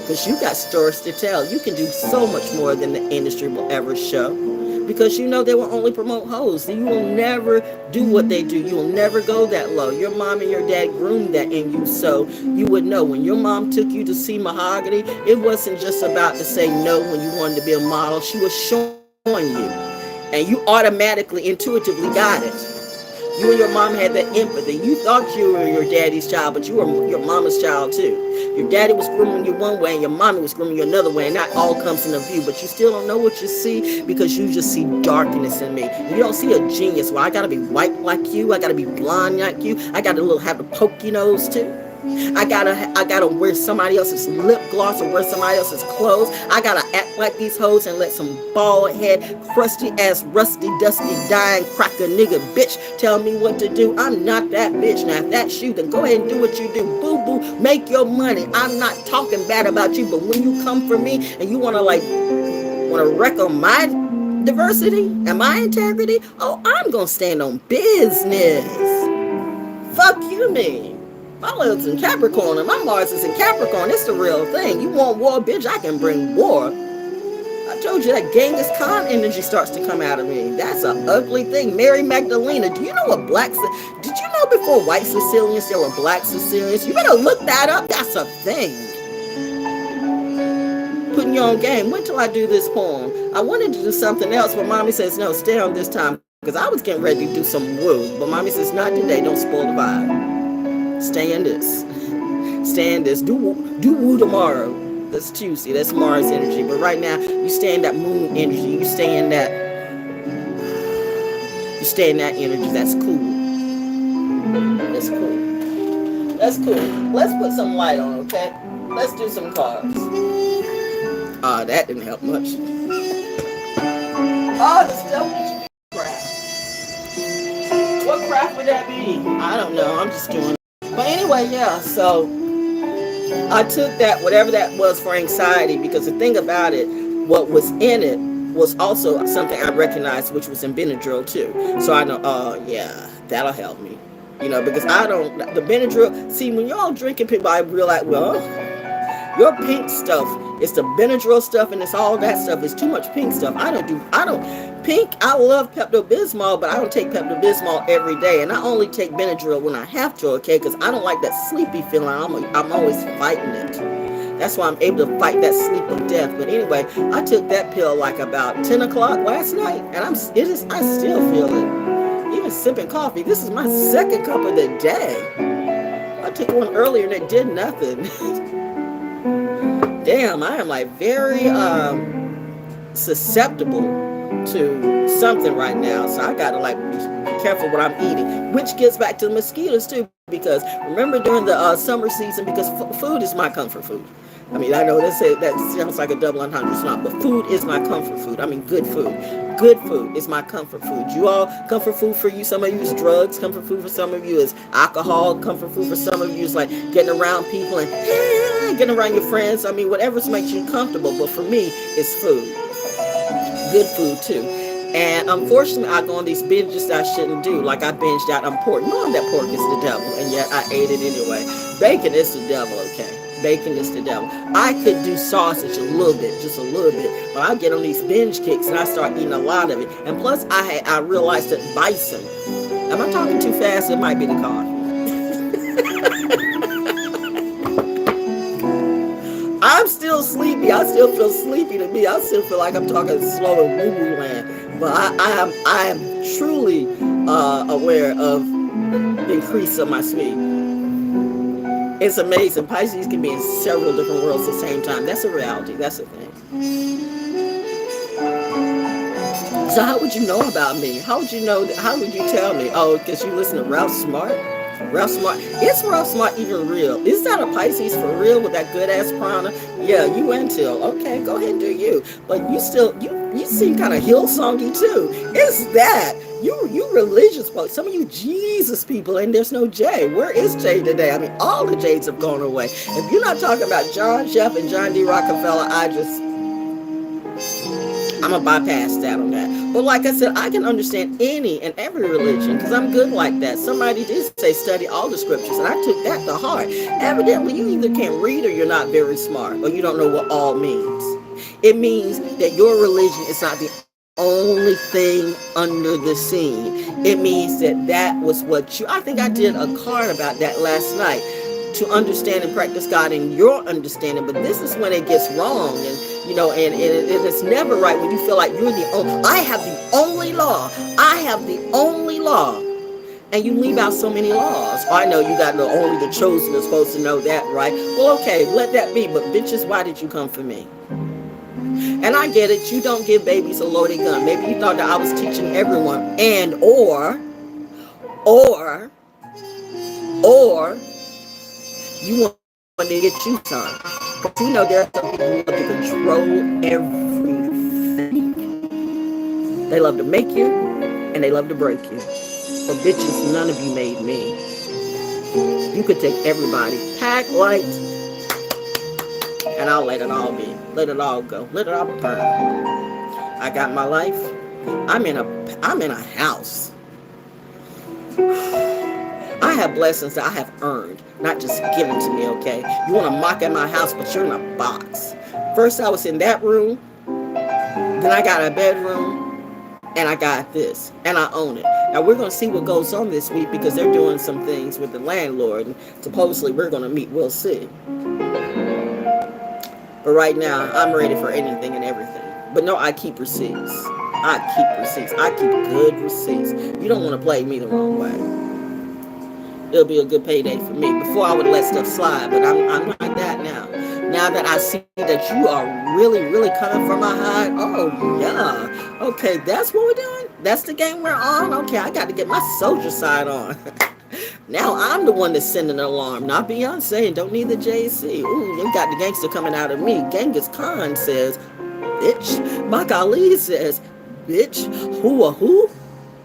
Because you got stories to tell. You can do so much more than the industry will ever show. Because they will only promote hoes. You will never do what they do. You will never go that low. Your mom and your dad groomed that in you, so you would know. When your mom took you to see Mahogany, it wasn't just about to say no when you wanted to be a model. She was showing you. And you automatically, intuitively got it. You and your mom had that empathy. You thought you were your daddy's child, but you were your mama's child too. Your daddy was grooming you one way, and your mommy was grooming you another way, and that all comes into view. But you still don't know what you see, because you just see darkness in me. You don't see a genius. Well, I gotta be white like you. I gotta be blonde like you. I gotta have a pokey nose too. I gotta wear somebody else's lip gloss or wear somebody else's clothes. I gotta act like these hoes and let some bald head, crusty ass, rusty, dusty, dying cracker nigga bitch tell me what to do. I'm not that bitch. Now if that's you, then go ahead and do what you do. Boo boo, make your money. I'm not talking bad about you, but when you come for me and you wanna wreck on my diversity and my integrity, oh, I'm gonna stand on business. Fuck you, me. My Lilith's in Capricorn and my Mars is in Capricorn. It's the real thing. You want war, bitch? I can bring war. I told you that Genghis Khan energy starts to come out of me. That's an ugly thing. Mary Magdalena. Do you know what did you know before white Sicilians there were black Sicilians? You better look that up. That's a thing. Putting on your own game. Wait till I do this poem. I wanted to do something else, but mommy says, no, stay on this time. Because I was getting ready to do some woo. But mommy says, not today. Don't spoil the vibe. Stay in this. Stay in this. Do woo tomorrow. That's Tuesday. That's Mars energy. But right now, you stay in that moon energy. You stay in that energy. That's cool. That's cool. That's cool. Let's put some light on, okay? Let's do some cards. That didn't help much. The stuff crap. What crap would that be? I don't know. I'm just doing it. But anyway, yeah, so I took that, whatever that was for anxiety, because the thing about it, what was in it was also something I recognized, which was in Benadryl too. So I know, yeah, that'll help me. Because the Benadryl, see, when y'all drinking people, I realize, well, your pink stuff, it's the Benadryl stuff and it's all that stuff. It's too much pink stuff. I love Pepto-Bismol, but I don't take Pepto-Bismol every day. And I only take Benadryl when I have to, okay? Because I don't like that sleepy feeling. I'm always fighting it. That's why I'm able to fight that sleep of death. But anyway, I took that pill like about 10 o'clock last night. And I still feel it. Even sipping coffee. This is my second cup of the day. I took one earlier and it did nothing. Damn, I am like very susceptible to something right now. So I gotta like be careful what I'm eating. Which gets back to the mosquitoes too. Because remember during the summer season, because food is my comfort food. I mean, I know that sounds like a double entendre. It's not, but food is my comfort food. I mean, good food. Good food is my comfort food. You all, comfort food for you, some of you is drugs. Comfort food for some of you is alcohol. Comfort food for some of you is like getting around people and getting around your friends. I mean, whatever makes you comfortable. But for me, it's food. Good food, too. And unfortunately, I go on these binges that I shouldn't do. Like I binged out on pork, knowing that pork is the devil, and yet I ate it anyway. Bacon is the devil, okay? Bacon is the devil. I could do sausage a little bit, just a little bit, but I get on these binge kicks and I start eating a lot of it. And plus, I realized that bison. Am I talking too fast? It might be the coffee. I'm still sleepy. I still feel sleepy to me. I still feel like I'm talking slow and woo-woo land. But I am truly aware of the increase of my sleep. It's amazing. Pisces can be in several different worlds at the same time. That's a reality. That's a thing. So how would you know about me? How would you know? How would you tell me? Oh, because you listen to Ralph Smart? Ralph Smart. Is Ralph Smart even real? Is that a Pisces for real with that good ass prana? Yeah, you until. Okay, go ahead and do you. But you still, you seem kind of Hillsongy too. It's that. You religious folks. Some of you Jesus people, and there's no J. Where is J today? I mean, all the J's have gone away. If you're not talking about John Sheff and John D. Rockefeller, I'm going to bypass that on that. But like I said, I can understand any and every religion because I'm good like that. Somebody did say study all the scriptures, and I took that to heart. Evidently, you either can't read or you're not very smart, or you don't know what all means. It means that your religion is not the only thing under the scene. It means that was what I think I did a card about that last night. To understand and practice God in your understanding, but this is when it gets wrong, and it's never right when you feel like you're the only. I have the only law. I have the only law, and you leave out so many laws. I know you got only the chosen are supposed to know that, right? Well, okay, let that be. But bitches, why did you come for me? And I get it. You don't give babies a loaded gun. Maybe you thought that I was teaching everyone, or you want to get you some. But you know there are some people who love to control everything. They love to make you, and they love to break you. But bitches, none of you made me. You could take everybody, pack light, and I'll let it all be. Let it all go. Let it all burn. I got my life. I'm in a house. I have blessings that I have earned, not just given to me, okay? You want to mock at my house, but you're in a box. First, I was in that room. Then I got a bedroom. And I got this. And I own it. Now, we're going to see what goes on this week because they're doing some things with the landlord. And supposedly, we're going to meet. We'll see. But right now, I'm ready for anything and everything. But no, I keep receipts. I keep receipts. I keep good receipts. You don't want to play me the wrong way. It'll be a good payday for me. Before I would let stuff slide, but I'm like that now. Now that I see that you are really coming for my hide, oh yeah. Okay, that's what we're doing? That's the game we're on? Okay, I got to get my soldier side on. Now I'm the one that's sending an alarm, not Beyonce. Don't need the JC. Ooh, you got the gangster coming out of me. Genghis Khan says, bitch. Mike Ali says, bitch. Who a who?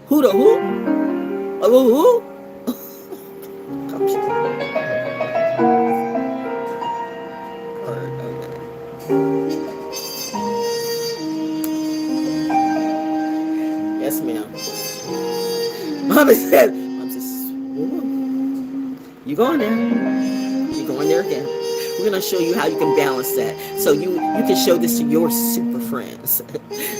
Who the who? Who? Yes, ma'am. Mama said, I'm just, you going there. You going there again. We're going to show you how you can balance that. So you can show this to your super friends.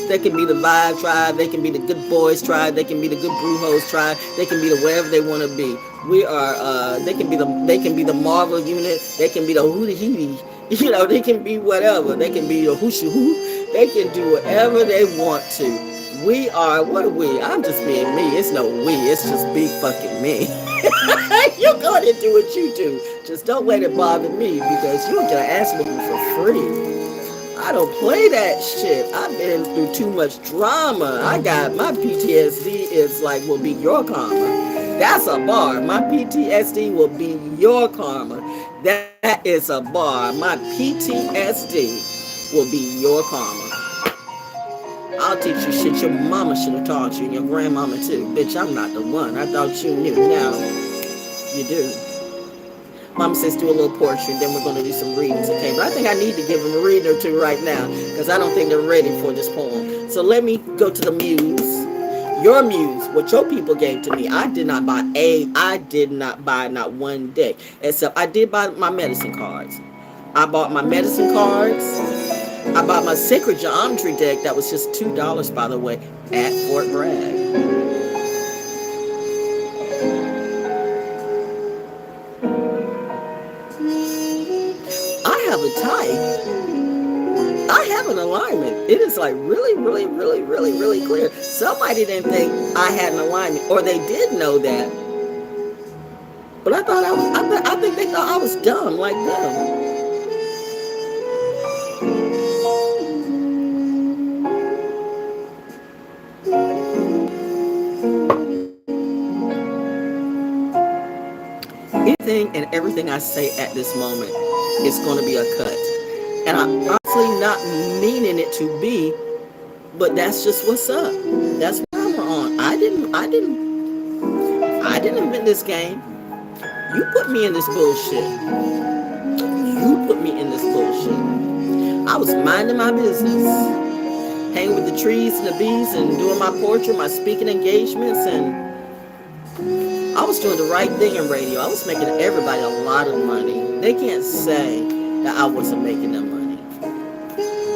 They can be the Vibe tribe. They can be the Good Boys tribe. They can be the Good Brujos tribe. They can be the whatever they want to be. We are, they can be the Marvel unit. They can be the Hootie Heedy. You know, they can be whatever. They can be the Hoosha Hoo. They can do whatever they want to. We are, what are we? I'm just being me. It's no we. It's just be fucking me. You go ahead and do what you do. Just don't let it bother me because you'll get an ass whooping for free. I don't play that shit. I've been through too much drama. I got my PTSD is like will be your karma. That's a bar. My PTSD will be your karma. That is a bar. My PTSD will be your karma. I'll teach you shit your mama should have taught you and your grandmama too. Bitch, I'm not the one. I thought you knew. Now, you do. Mama says do a little portrait, then we're going to do some readings, okay? But I think I need to give them a reading or two right now because I don't think they're ready for this poem. So let me go to the muse. Your muse, what your people gave to me. I did not buy not one day. Except I did buy my medicine cards. I bought my medicine cards. I bought my sacred geometry deck that was just $2, by the way, at Fort Bragg. I have a type. I have an alignment. It is like really clear. Somebody didn't think I had an alignment, or they did know that. But I thought I think they thought I was dumb, like them. Anything and everything I say at this moment is going to be a cut. And I'm honestly not meaning it to be, but that's just what's up. That's what we're on. I didn't invent this game. You put me in this bullshit. You put me in this bullshit. I was minding my business. Hanging with the trees and the bees and doing my portrait, my speaking engagements, and I was doing the right thing in radio. I was making everybody a lot of money. They can't say that I wasn't making them money.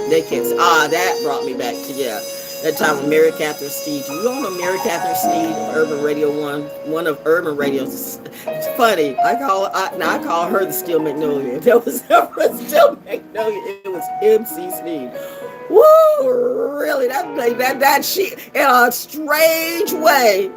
They can't say, that brought me back to, that time with Mary Catherine Steed. You all know Mary Catherine Steed of Urban Radio 1, one of Urban Radio's. It's funny. I call her the Steel Magnolia. There was never a Steel Magnolia. It was MC Steed. Woo! Really? That she, in a strange way.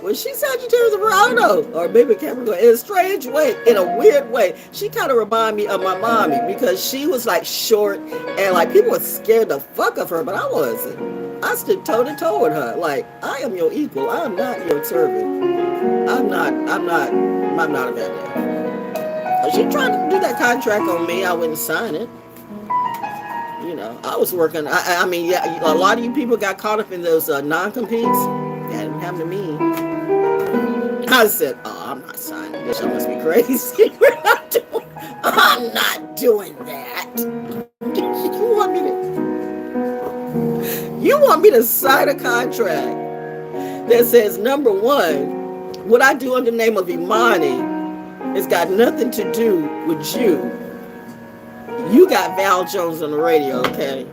Was she Sagittarius? I don't know. Or maybe Capricorn. In a strange way, in a weird way. She kind of reminded me of my mommy because she was like short and like people were scared the fuck of her, but I wasn't. I stood toe to toe with her. Like, I am your equal. I am not your servant. I'm not a bad man. She tried to do that contract on me. I wouldn't sign it. You know, I was working. I mean, yeah, a lot of you people got caught up in those non-competes. That didn't happen to me. I said, I'm not signing this. I must be crazy. I'm not doing that. You want me to sign a contract that says, number one, what I do under the name of Imani has got nothing to do with you. You got Val Jones on the radio, okay?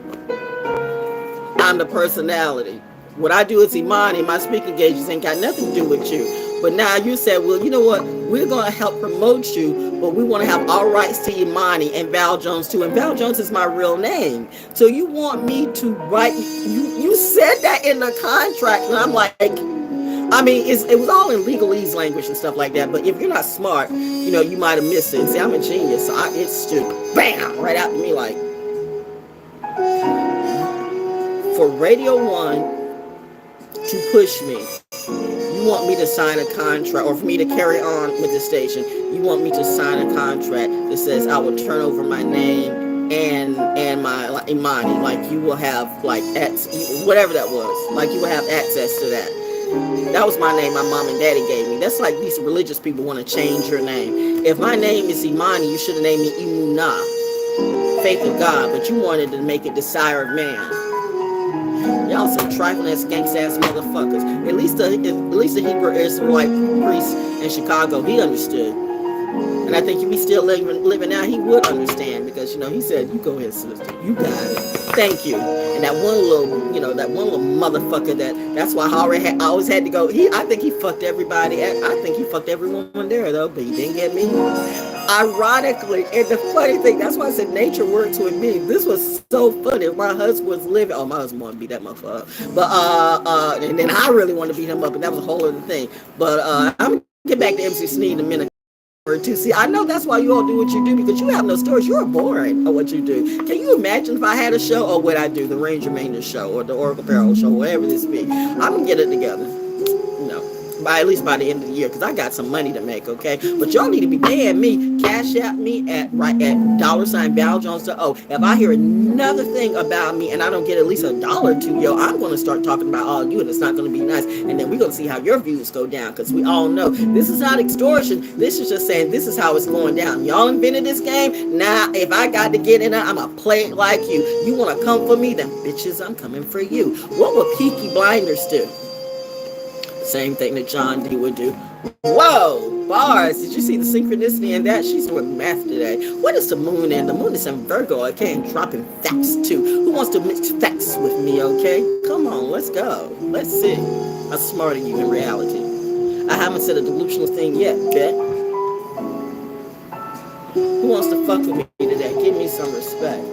I'm the personality. What I do is Imani. My speaking engagements ain't got nothing to do with you. But now you said, well, you know what? We're going to help promote you, but we want to have all rights to Imani and Val Jones too. And Val Jones is my real name. So you want me to write, you said that in the contract. And I'm like, I mean, it was all in legalese language and stuff like that. But if you're not smart, you know, you might have missed it. See, I'm a genius. So it's just bam, right out to me like, for Radio 1 to push me, you want me to sign a contract, or for me to carry on with the station, you want me to sign a contract that says I will turn over my name and my Imani, like you will have like whatever that was, like you will have access to that. That was my name my mom and daddy gave me. That's like these religious people want to change your name. If my name is Imani, you should have named me Imunah, faith of God, but you wanted to make it desire of man. Y'all some trifling ass gangsta ass motherfuckers. At least the Hebrew Israelite priest in Chicago, he understood. And I think if he's still living now, he would understand, because, you know, he said, you go ahead, sister, you got it, thank you. And that one little, you know, that one little motherfucker, that's why I always had to go. I think he fucked everybody. I think he fucked everyone there though, but he didn't get me. Ironically, and the funny thing, that's why I said nature works with me. This was so funny. My husband was living. Oh, my husband wanted to beat that motherfucker up. But and then I really wanted to beat him up, and that was a whole other thing. But I'm gonna get back to MC Sneed in a minute or two. See, I know that's why you all do what you do, because you have no stories. You're boring at what you do. Can you imagine if I had a show, or what I do, the Ranger Maintenance show, or the Oracle Barrel show, whatever this be? I'm gonna get it together. At least by the end of the year, because I got some money to make, okay? But y'all need to be paying me. Cashapp me at $ValJonesDaO. If I hear another thing about me and I don't get at least $1 or $2, yo, I'm going to start talking about all you, and it's not going to be nice. And then we're going to see how your views go down, because we all know this is not extortion. This is just saying this is how it's going down. Y'all invented this game. Now, if I got to get in it, I'm going to play it like you. You want to come for me? Then, bitches, I'm coming for you. What would Peaky Blinders do? Same thing that John D would do. Whoa, bars. Did you see the synchronicity in that? She's doing math today. What is the moon in? The moon is in Virgo, okay? And dropping facts too. Who wants to mix facts with me, okay? Come on, let's go. Let's see how smart are you in reality. I haven't said a delusional thing yet, bet. Who wants to fuck with me today? Give me some respect.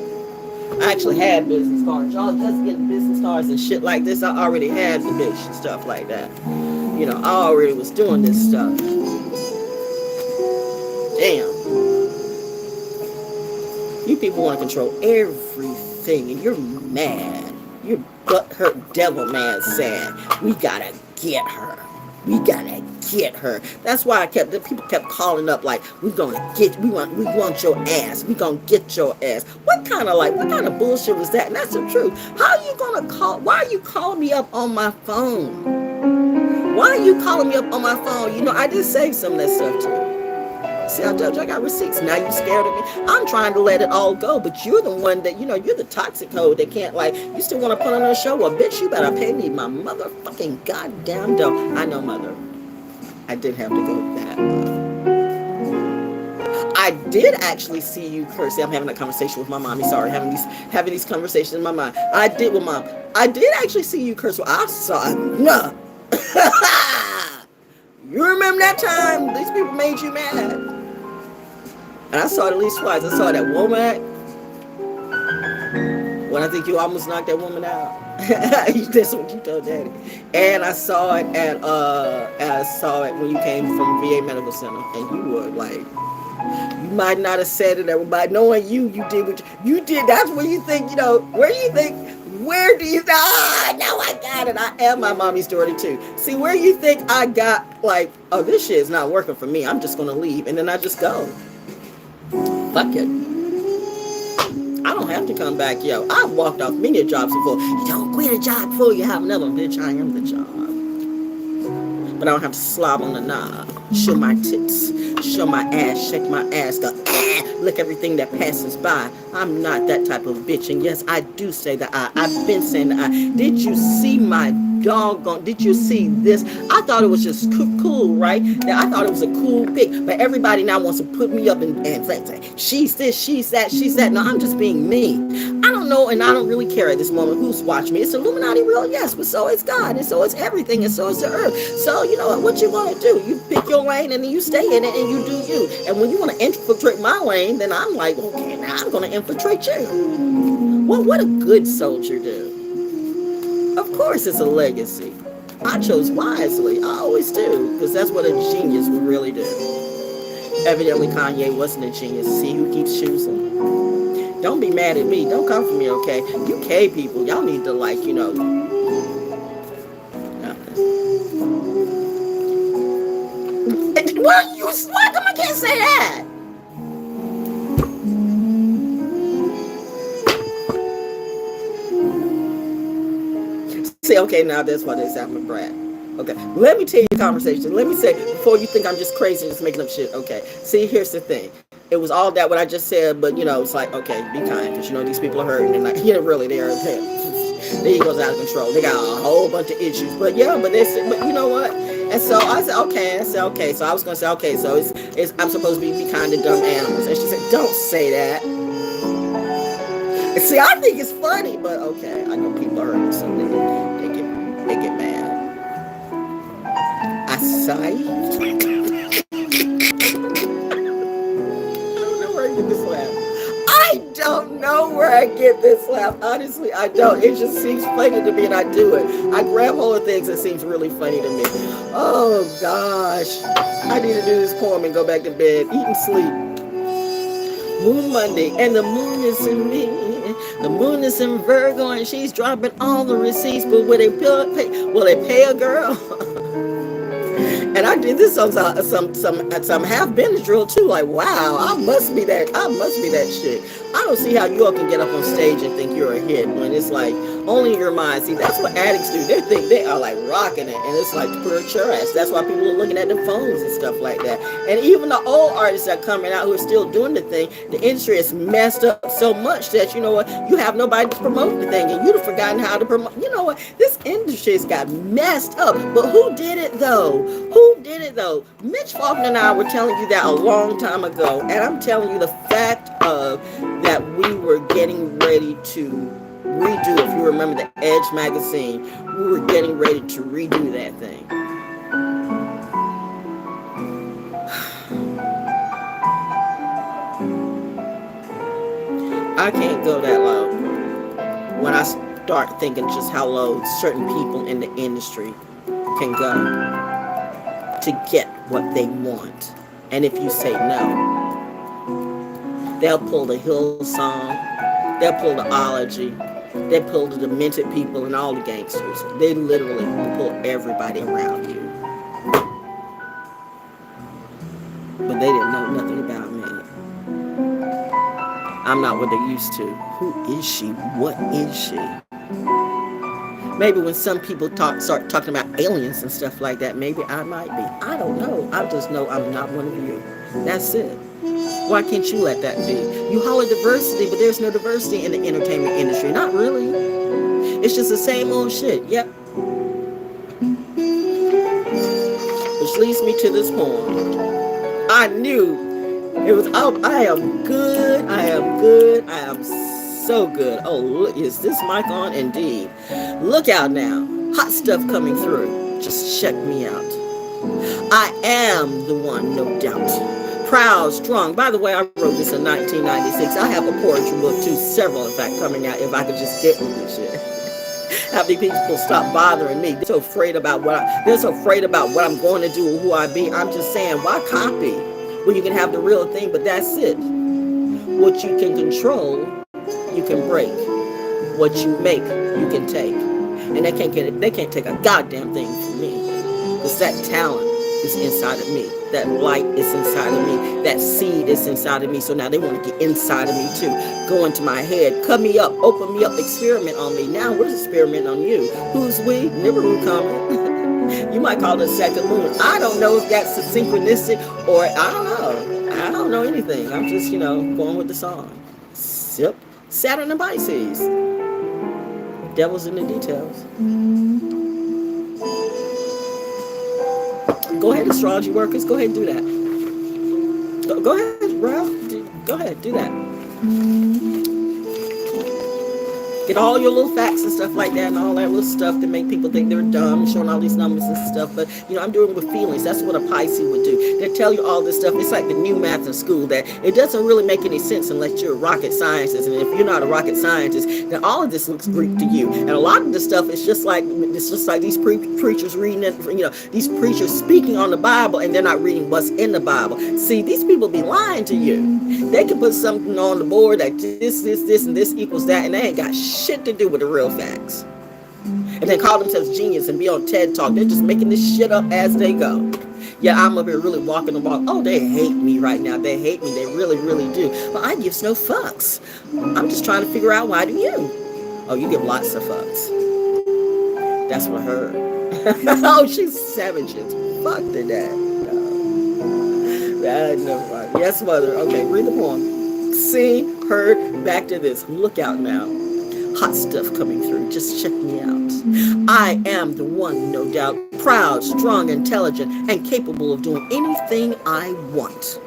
I actually had business cards. Y'all just getting business cards and shit like this. I already had the bitch and stuff like that. You know, I already was doing this stuff. Damn. You people want to control everything, and you're mad. You're butthurt, devil mad, sad. We gotta get her. We gotta get her. That's why the people kept calling up like, we want your ass. We gonna get your ass. What kind of bullshit was that? And that's the truth. How are you gonna call? Why are you calling me up on my phone? Why are you calling me up on my phone? You know, I did save some of that stuff too. See, I told you I got receipts. Now you scared of me. I'm trying to let it all go, but you're the one that, you know, you're the toxic hoe that can't, like, you still want to put on a show. Well, bitch, you better pay me my motherfucking goddamn dough. I know, mother. I did have to go that. I did actually see you curse. See, I'm having a conversation with my mommy. Sorry, having these conversations in my mind. I did with mom. I did actually see you curse. Well, I saw it. No. You remember that time these people made you mad? And I saw it at least twice. I saw that woman when I think you almost knocked that woman out. That's what you told Daddy. And I saw it when you came from VA Medical Center, and you were like, you might not have said it, everybody. Knowing you did what you did. That's where you think, you know, where do you now I got it. I am my mommy's daughter too. See, where you think I got like, oh, this shit is not working for me, I'm just gonna leave, and then I just go. Fuck it. I don't have to come back, yo. I've walked off many jobs before. You don't quit a job before you have another one, bitch. I am the job. But I don't have to slob on the knob, show my tits, show my ass, shake my ass, go, look everything that passes by. I'm not that type of bitch. And yes, I do say that I've been saying that did you see my doggone, did you see this? I thought it was just cool, right? Now, I thought it was a cool pic, but everybody now wants to put me up and say, she's this, she's that, she's that. No, I'm just being me. I don't know, and I don't really care at this moment who's watching me. It's Illuminati real? Yes, but so is God, and so is everything, and so is the earth. So, you know what you want to do? You pick your lane, and then you stay in it, and you do you. And when you want to infiltrate my lane, then I'm like, okay, now I'm going to infiltrate you. Well, what a good soldier do. Of course it's a legacy. I chose wisely. I always do, because that's what a genius would really do. Evidently, Kanye wasn't a genius. See who keeps choosing. Don't be mad at me. Don't come for me, okay? UK people, y'all need to, like, you know. Well, you what? I can't say that. See, okay, now that's why they say I'm a brat. Okay, let me tell you the conversation. Let me say, before you think I'm just crazy and just making up shit, okay? See, here's the thing. It was all that what I just said, but, you know, it's like, okay, be kind, because, you know, these people are hurting, and, like, yeah, really, they're the ego's out of control. They got a whole bunch of issues, but, yeah, but you know what? And so I said, okay. So I was going to say, okay, so it's I'm supposed to be kind to dumb animals. And she said, don't say that. And see, I think it's funny, but okay, I know people are hurting, so they get mad. I sigh. I don't know where I get this laugh. Honestly, I don't. It just seems funny to me, and I do it. I grab hold of things that seems really funny to me. Oh gosh, I need to do this poem and go back to bed, eat and sleep. Moon Monday, and the moon is in me. The moon is in Virgo, and she's dropping all the receipts. But will they pay a girl? And I did this on some half binge drill too. Like, wow, I must be that shit. I don't see how you all can get up on stage and think you're a hit when it's like only in your mind. See, that's what addicts do. They think they are like rocking it, and it's like pure trash. That's why people are looking at their phones and stuff like that. And even the old artists that are coming out who are still doing the thing, the industry is messed up so much that you know what, you have nobody to promote the thing, and you've forgotten how to promote. You know what, this industry's got messed up. But who did it though? Mitch Faulkner and I were telling you that a long time ago, and I'm telling you the fact of that we were getting ready to redo, if you remember the Edge magazine, we were getting ready to redo that thing. I can't go that low when I start thinking just how low certain people in the industry can go to get what they want. And if you say no, they'll pull the Hillsong, they'll pull the Ology, they pull the demented people and all the gangsters. They literally pull everybody around you. But they didn't know nothing about me. I'm not what they used to. Who is she? What is she? Maybe when some people start talking about aliens and stuff like that, maybe I might be. I don't know. I just know I'm not one of you. That's it. Why can't you let that be? You holler diversity, but there's no diversity in the entertainment industry. Not really. It's just the same old shit. Yep. Which leads me to this poem. I knew it was, I am good. I am so good. Oh, look, is this mic on? Indeed. Look out now. Hot stuff coming through. Just check me out. I am the one, no doubt. Proud, strong. By the way, I wrote this in 1996. I have a poetry book too, several in fact, coming out if I could just get with this shit. How many people stop bothering me? They're so afraid about what I'm going to do or who I be. I'm just saying, why copy when you can have the real thing? But that's it. What you can control, you can break. What you make, you can take. And they can't take a goddamn thing from me. Because that talent is inside of me. That light is inside of me. That seed is inside of me. So now they want to get inside of me too. Go into my head. Cut me up. Open me up. Experiment on me. Now we're experimenting on you. Who's we? Nibiru coming. You might call it a second moon. I don't know if that's a synchronicity or I don't know. I don't know anything. I'm just, going with the song. Yep. Saturn and Pisces. Devil's in the details. Go ahead, astrology workers. Go ahead and do that. Go ahead, bro. Go ahead, do that. Get all your little facts and stuff like that and all that little stuff to make people think they're dumb, showing all these numbers and stuff. But, I'm doing it with feelings. That's what a Pisces would do. They tell you all this stuff. It's like the new math in school that it doesn't really make any sense unless you're a rocket scientist. And if you're not a rocket scientist, then all of this looks Greek to you. And a lot of this stuff is just like these preachers reading it, these preachers speaking on the Bible, and they're not reading what's in the Bible. See, these people be lying to you. They can put something on the board that this, and this equals that, and they ain't got shit to do with the real facts. And then call themselves genius and be on TED Talk. They're just making this shit up as they go. Yeah, I'm up here really walking the walk. Oh, they hate me right now. They hate me. They really, really do. But I gives no fucks. I'm just trying to figure out, why do you? Oh, you give lots of fucks. That's what I heard. Oh, she's savage as fuck to that. No. Never mind. Yes, mother. Okay, read the poem. See, heard, back to this. Look out now. Hot stuff coming through. Just check me out. I am the one, no doubt. Proud, strong, intelligent, and capable of doing anything I want.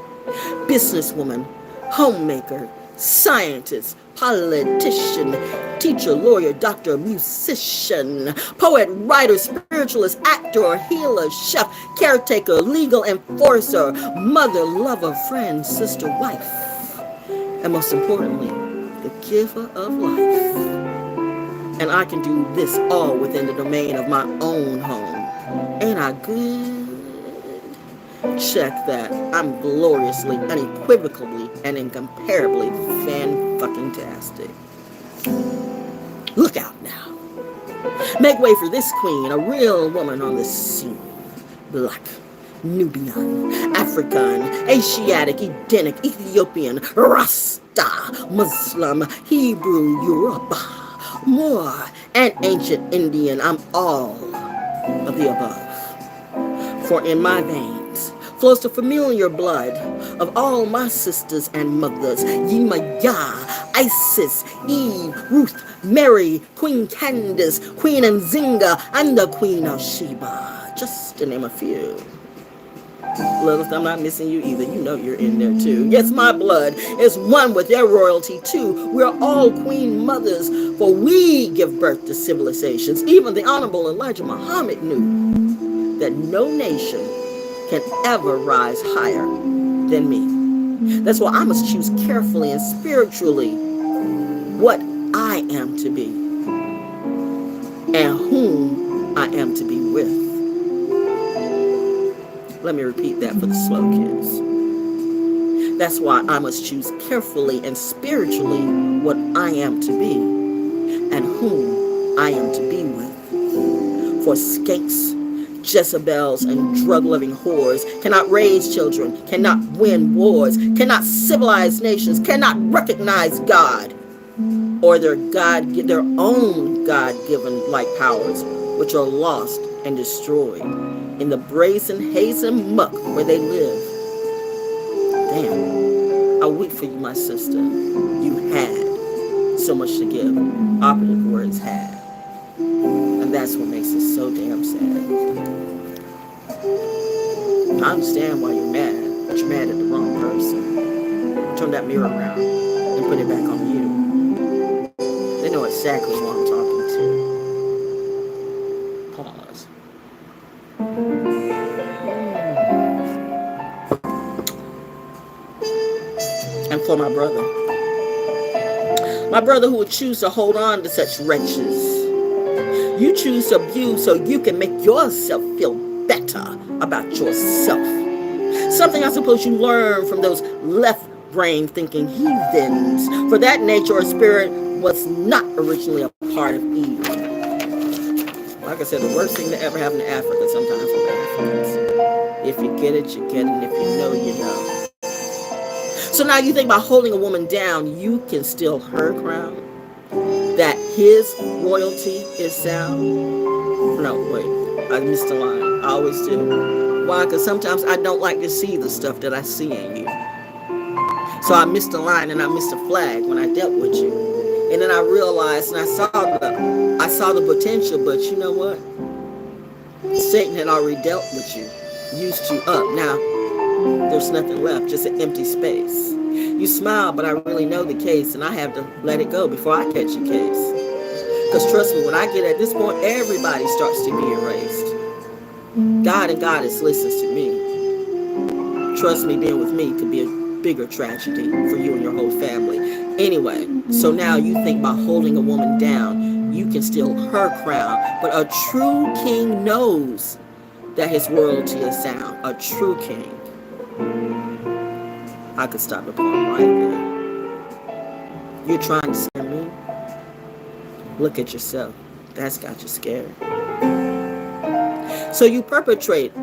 Businesswoman, homemaker, scientist, politician, teacher, lawyer, doctor, musician, poet, writer, spiritualist, actor, healer, chef, caretaker, legal enforcer, mother, lover, friend, sister, wife, and most importantly, the giver of life. And I can do this all within the domain of my own home. Ain't I good? Check that. I'm gloriously, unequivocally, and incomparably fan-fucking-tastic. Look out now. Make way for this queen, a real woman on the scene. Black, Nubian, African, Asiatic, Edenic, Ethiopian, Rasta, Muslim, Hebrew, Yoruba, Moor, and ancient Indian. I'm all of the above. For in my veins flows the familiar blood of all my sisters and mothers. Yemaya, Isis, Eve, Ruth, Mary, Queen Candace, Queen Nzinga, and the Queen of Sheba. Just to name a few. Lilith, I'm not missing you either. You know you're in there too. Yes, my blood is one with their royalty too. We're all queen mothers, for we give birth to civilizations. Even the Honorable Elijah Muhammad knew that no nation can ever rise higher than me. That's why I must choose carefully and spiritually what I am to be and whom I am to be with. Let me repeat that for the slow kids. That's why I must choose carefully and spiritually what I am to be and whom I am to be with. For skanks, Jezebels, and drug-loving whores cannot raise children, cannot win wars, cannot civilize nations, cannot recognize God or their own God-given like powers, which are lost and destroyed in the brazen haze and muck where they live. Damn, I weep for you, my sister. You had so much to give. Operative words had. And that's what makes it so damn sad. I understand why you're mad, but you're mad at the wrong person. Turn that mirror around and put it back on you. They know exactly what I'm talking to. Pause. And for my brother who would choose to hold on to such wretches. You choose to abuse so you can make yourself feel better about yourself. Something I suppose you learned from those left brain thinking heathens. For that nature or spirit was not originally a part of Eve. Like I said, the worst thing that ever happened to Africa sometimes with Africans. If you get it, you get it. And if you know, you know. So now you think by holding a woman down, you can steal her crown? That his royalty is sound? No, wait. I missed the line. I always do. Why? Because sometimes I don't like to see the stuff that I see in you. So I missed the line and I missed the flag when I dealt with you. And then I realized and I saw the potential, but you know what? Satan had already dealt with you, used you up. Now, there's nothing left, just an empty space. You smile, but I really know the case, and I have to let it go before I catch a case. Because trust me, when I get at this point, everybody starts to be erased. God and Goddess listens to me. Trust me, being with me could be a bigger tragedy for you and your whole family. Anyway, so now you think by holding a woman down, you can steal her crown. But a true king knows that his royalty is sound. A true king. I could stop the poem right there. You're trying to scare me? Look at yourself. That's got you scared. So you perpetrated,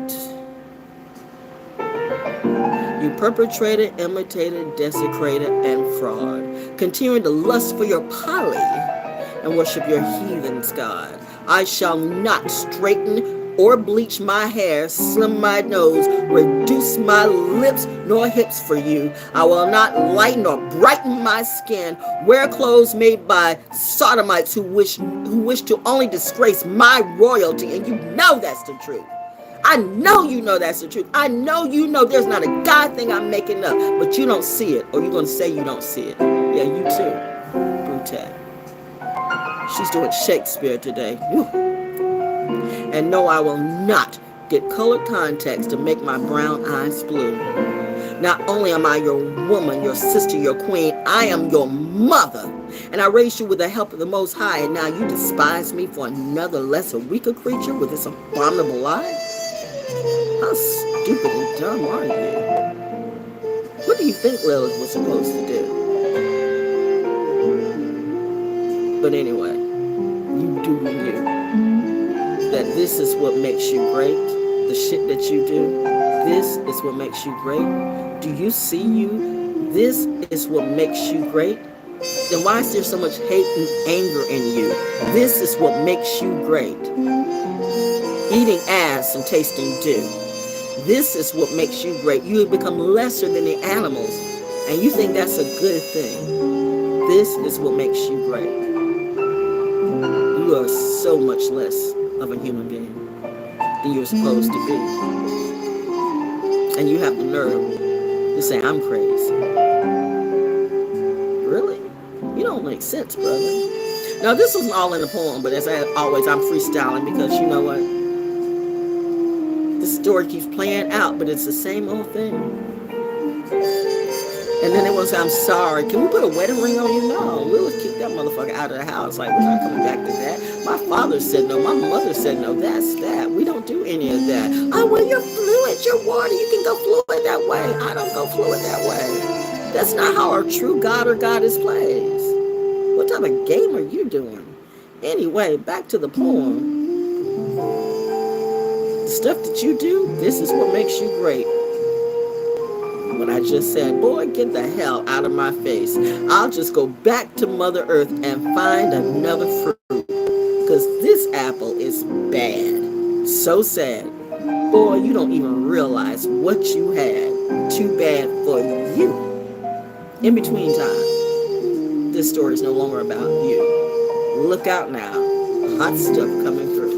imitated, desecrated, and fraud, continuing to lust for your folly and worship your heathen's God. I shall not straighten or bleach my hair, slim my nose, reduce my lips nor hips for you. I will not lighten or brighten my skin, wear clothes made by sodomites who wish to only disgrace my royalty. And you know that's the truth. I know you know that's the truth. I know you know there's not a God thing I'm making up, but you don't see it, or you're going to say you don't see it. Yeah, you too. Brute. She's doing Shakespeare today. Whew. And no, I will not get colored contacts to make my brown eyes blue. Not only am I your woman, your sister, your queen, I am your mother. And I raised you with the help of the Most High, and now you despise me for another lesser, weaker creature with this abominable lie? How stupid and dumb are you? What do you think Lilith was supposed to do? But anyway, you do you. That this is what makes you great. The shit that you do, this is what makes you great. Do you see you? This is what makes you great. Then why is there so much hate and anger in you? This is what makes you great. Eating ass and tasting dew. This is what makes you great. You have become lesser than the animals, and you think that's a good thing. This is what makes you great. You are so much less of a human being than you're supposed to be. And you have the nerve to say, I'm crazy. Really? You don't make sense, brother. Now, this wasn't all in the poem, but as always, I'm freestyling because you know what? The story keeps playing out, but it's the same old thing. And then they want to say, I'm sorry. Can we put a wedding ring on you? No, we'll kick that motherfucker out of the house. Like, we're not coming back to that. My father said no. My mother said no. That's that. We don't do any of that. Oh, well, you're fluid. You're water. You can go fluid that way. I don't go fluid that way. That's not how our true God or goddess plays. What type of game are you doing? Anyway, back to the poem. The stuff that you do, this is what makes you great. When I just said, boy, get the hell out of my face. I'll just go back to Mother Earth and find another fruit. Because this apple is bad. So sad. Boy, you don't even realize what you had. Too bad for you. In between time, this story is no longer about you. Look out now. Hot stuff coming through.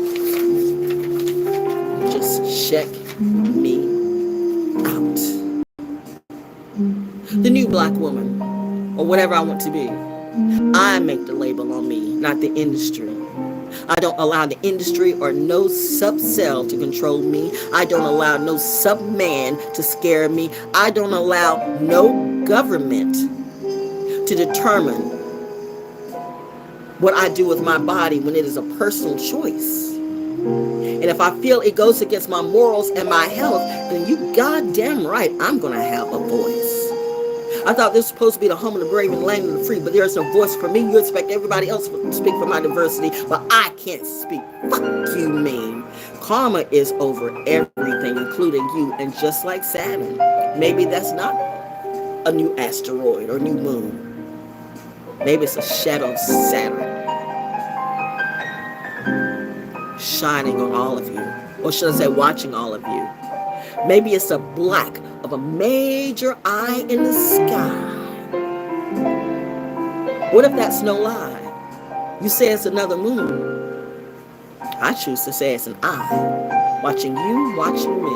Just check me out. The new black woman, or whatever I want to be. I make the label on me, not the industry. I don't allow the industry or no sub-cell to control me. I don't allow no sub-man to scare me. I don't allow no government to determine what I do with my body when it is a personal choice. And if I feel it goes against my morals and my health, then you goddamn right I'm going to have a voice. I thought this was supposed to be the home of the brave and the land of the free, but there is no voice for me. You expect everybody else to speak for my diversity, but I can't speak. Fuck you, mean. Karma is over everything, including you, and just like Saturn, maybe that's not a new asteroid or new moon. Maybe it's a shadow of Saturn shining on all of you, or should I say watching all of you. Maybe it's a black of a major eye in the sky. What if that's no lie? You say it's another moon. I choose to say it's an eye watching you, watching me.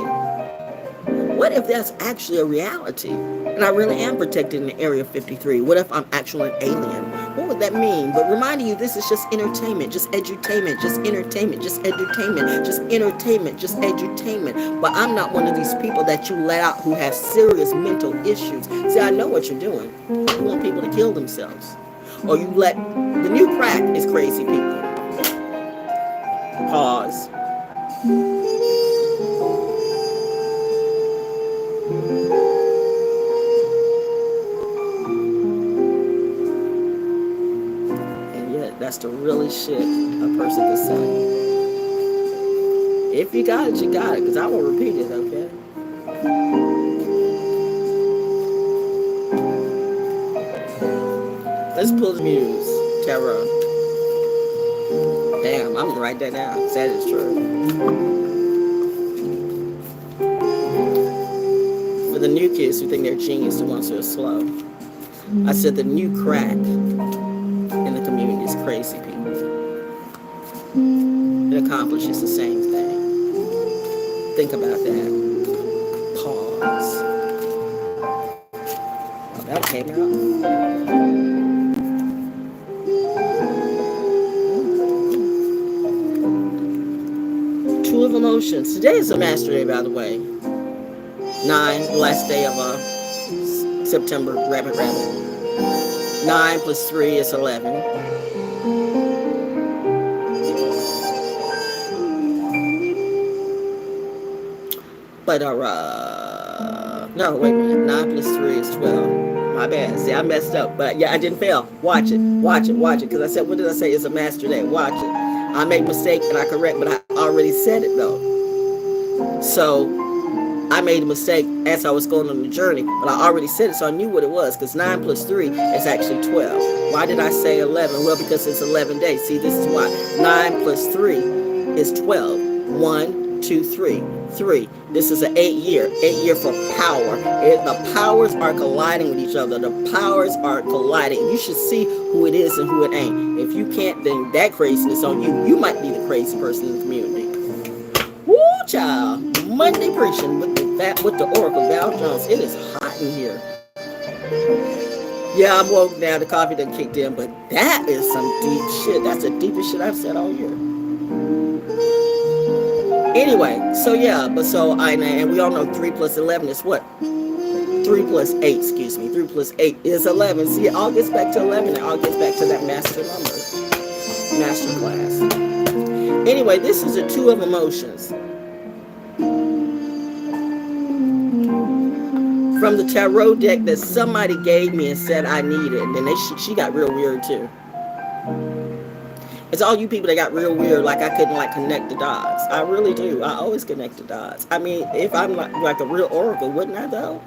What if that's actually a reality and I really am protected in the Area 53? What if I'm actually an alien? What would what that means, but reminding you this is just entertainment, just edutainment, just entertainment, just entertainment, just entertainment, just edutainment. But I'm not one of these people that you let out who have serious mental issues. See, I know what you're doing. You want people to kill themselves. Or you let, the new crack is crazy people. Pause. That's the realest shit a person can say. If you got it, you got it. Because I won't repeat it, okay? Let's pull the MUSE tarot. Damn, I'm going to write that down. Because that is true. For the new kids who think they're genius, the ones who are slow. I said the new crack in the community is crazy people. It accomplishes the same thing. Think about that. Pause. Oh, that came out. Two of emotions. Today is a master day, by the way. 9, the last day of September. Rabbit. 9 plus 3 is 11. But no, wait a minute. 9 plus 3 is 12. My bad. See, I messed up. But yeah, I didn't fail. Watch it. Because I said, what did I say? It's a master day. Watch it. I make a mistake and I correct, but I already said it though. So I made a mistake as I was going on the journey, but I already said it, so I knew what it was, because 9 plus 3 is actually 12. Why did I say 11? Well, because it's 11 days. See, this is why. 9 plus 3 is 12. 1, 2, 3. 3. This is an 8 year. 8 year for power. The powers are colliding with each other. The powers are colliding. You should see who it is and who it ain't. If you can't, then that craziness on you. You might be the crazy person in the community. Woo, child. Monday preaching with the Oracle ValJones. It is hot in here. Yeah, I'm woke now. The coffee done kicked in, but that is some deep shit. That's the deepest shit I've said all year. Anyway, so yeah, and we all know 3 plus 11 is what? 3 plus 8, excuse me. 3 plus 8 is 11. See, it all gets back to 11. It all gets back to that master number. Master class. Anyway, this is a 2 of emotions. From the tarot deck that somebody gave me and said I needed. And then she got real weird too. It's all you people that got real weird, like I couldn't connect the dots. I really do. I always connect the dots. I mean, if I'm like a real oracle, wouldn't I though?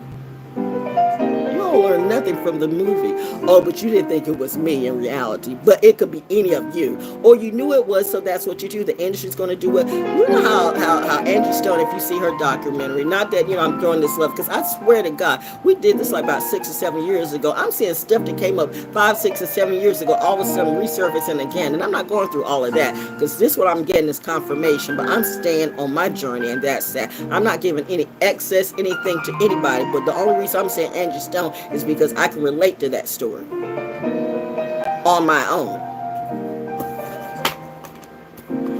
You don't learn nothing from the movie. Oh, but you didn't think it was me in reality. But it could be any of you. Or you knew it was, so that's what you do. The industry's going to do it. You know how Angie Stone, if you see her documentary, not that, I'm throwing this love, because I swear to God, we did this about 6 or 7 years ago. I'm seeing stuff that came up 5, 6, and 7 years ago, all of a sudden resurfacing again. And I'm not going through all of that, because this what I'm getting is confirmation, but I'm staying on my journey, and that's that. I'm not giving any excess, anything to anybody, but the only reason I'm saying Angie Stone is because I can relate to that story on my own.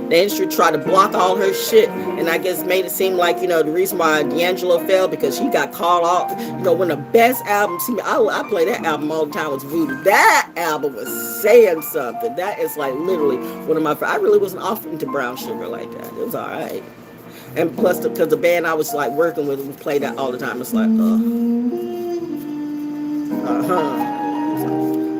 The industry tried to block all her shit, and I guess made it seem like, the reason why D'Angelo fell, because he got called off. When the best album, see me, I play that album all the time, was Voodoo. That album was saying something. That is literally one of my, I really wasn't offering to Brown Sugar like that. It was all right. And plus, because the band I was working with, we played that all the time. It's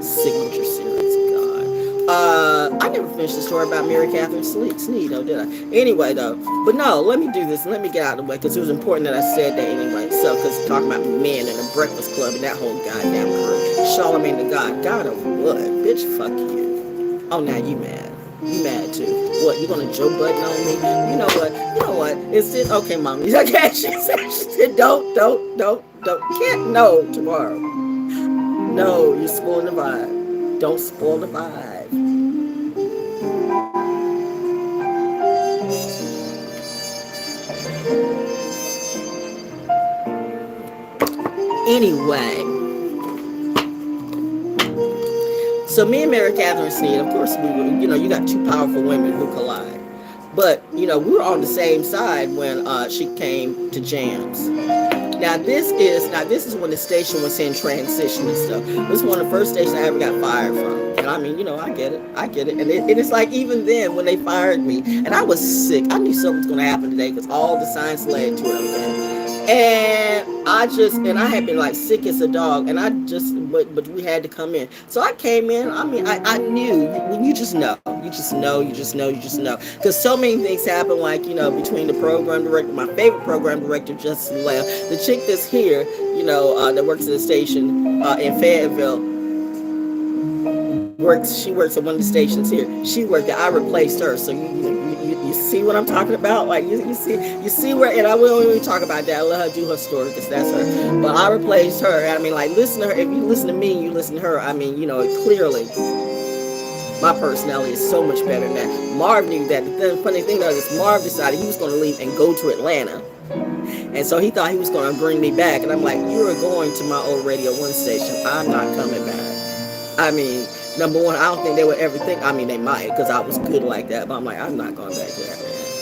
signature series, God. I never finished the story about Mary Catherine Sneed, though, did I? Anyway, though. But no, let me do this. Let me get out of the way, because it was important that I said that anyway. So, because talking about men and the Breakfast Club and that whole goddamn crew. Charlemagne the God of what? Bitch, fuck you. Oh, now you mad. You mad too. What, you gonna Joe Budden on me? You know what? It's just, okay, mommy. Okay, she said, don't. Can't, no, tomorrow. No, you're spoiling the vibe. Don't spoil the vibe. Anyway. So me and Mary Catherine Sneed, of course, we were, you got two powerful women who collide. But, we were on the same side when she came to jams. Now this is when the station was in transition and stuff. This is one of the first stations I ever got fired from. And I mean, I get it. And it's like even then when they fired me, and I was sick, I knew something was going to happen today because all the signs led to it. And I had been like sick as a dog, and but we had to come in. So I came in. I mean, I knew when you just know. Because so many things happen, like, between the program director, my favorite program director just left. The chick that's here, that works at the station in Fayetteville, she works at one of the stations here. She worked there. I replaced her. So you see what I'm talking about? Like you see where, and I will even talk about that. I'll let her do her story because that's her. But I replaced her. I mean, like, listen to her. If you listen to me and you listen to her, I mean, clearly my personality is so much better than that. Marv knew that. The funny thing though is Marv decided he was going to leave and go to Atlanta. And so he thought he was going to bring me back. And I'm like, you are going to my old Radio 1 station. I'm not coming back. I mean, number one, I don't think they would ever think. I mean, they might, because I was good like that. But I'm like, I'm not going back there.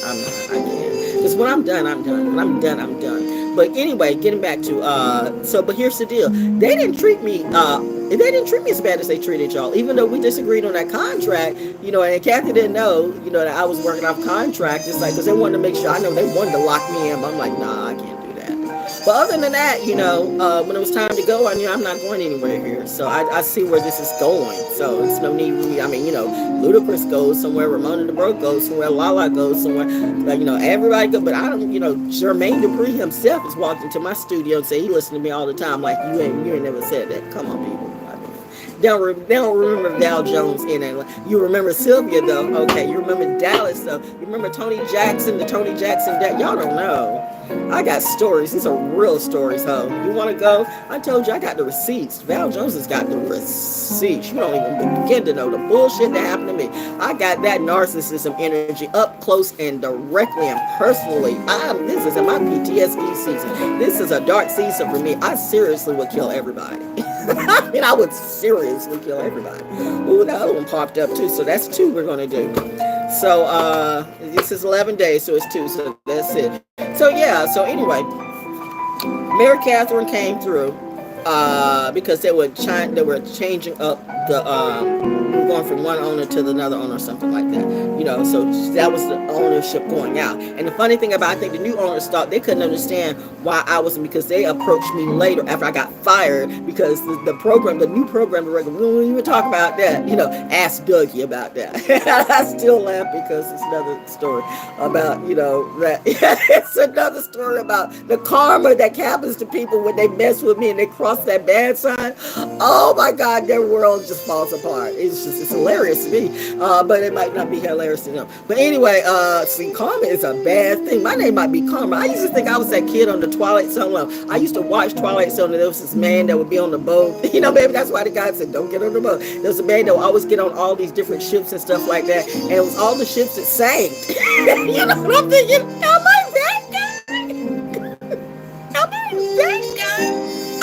I'm not. I can't. Because when I'm done, I'm done. When I'm done, I'm done. But anyway, getting back to but here's the deal. They didn't treat me as bad as they treated y'all. Even though we disagreed on that contract, and Kathy didn't know, that I was working off contract. It's like, because they wanted to make sure. I know they wanted to lock me in, but I'm like, nah, I can't do that. But other than that, when it was time to go, I knew I'm not going anywhere here. So I see where this is going. So it's no need really. I mean, Ludacris goes somewhere, Ramona DeBroke goes somewhere, Lala goes somewhere. Like, everybody goes. But I don't. Jermaine Dupri himself has walked into my studio and said he listened to me all the time. Like, you ain't never said that. Come on, people. They don't remember Dow Jones in it. You remember Sylvia though. Okay, you remember Dallas though. You remember Tony Jackson, the Tony Jackson that y'all don't know. I got stories. These are real stories, ho. You want to go? I told you I got the receipts. Val Jones has got the receipts. You don't even begin to know the bullshit that happened to me. I got that narcissism energy up close and directly and personally. This is in my PTSD season. This is a dark season for me. I seriously would kill everybody. I mean, I would seriously kill everybody. Ooh, the other one popped up too. So that's 2 we're going to do. So this is 11 days, so it's 2. So that's it. So yeah. So anyway, Mary Catherine came through because they were changing up the going from one owner to another owner or something like that. So that was the ownership going out. And the funny thing about, I think the new owners thought they couldn't understand why I wasn't, because they approached me later after I got fired, because the new program director, we don't even talk about that. Ask Dougie about that. I still laugh because it's another story about, that. It's another story about the karma that happens to people when they mess with me and they cross that bad sign. Oh my God, their world just falls apart. It's hilarious to me, but it might not be hilarious to them. But anyway, see, karma is a bad thing. My name might be Karma. I used to think I was that kid on the Twilight Zone. I used to watch Twilight Zone, and there was this man that would be on the boat. Maybe that's why the guy said, don't get on the boat. There was a man that would always get on all these different ships and stuff like that, and it was all the ships that sank. What I'm thinking? Am I that guy? Am I that guy?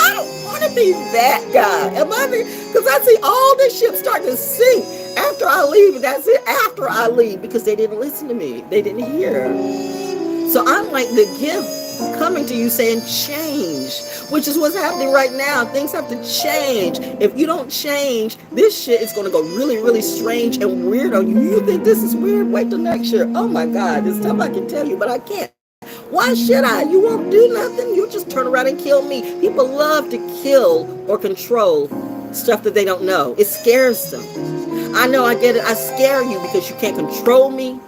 I don't want to be that guy. Am I? Because I see all the ships starting to sink after I leave. That's it. After I leave, because they didn't listen to me. They didn't hear. So I'm like the gift coming to you saying change, which is what's happening right now. Things have to change. If you don't change, this shit is going to go really, really strange and weird on you. You think this is weird? Wait till next year. Oh my God, there's stuff I can tell you, but I can't. Why should I? You won't do nothing. You just turn around and kill me. People love to kill or control stuff that they don't know. It scares them. I know, I get it. I scare you because you can't control me,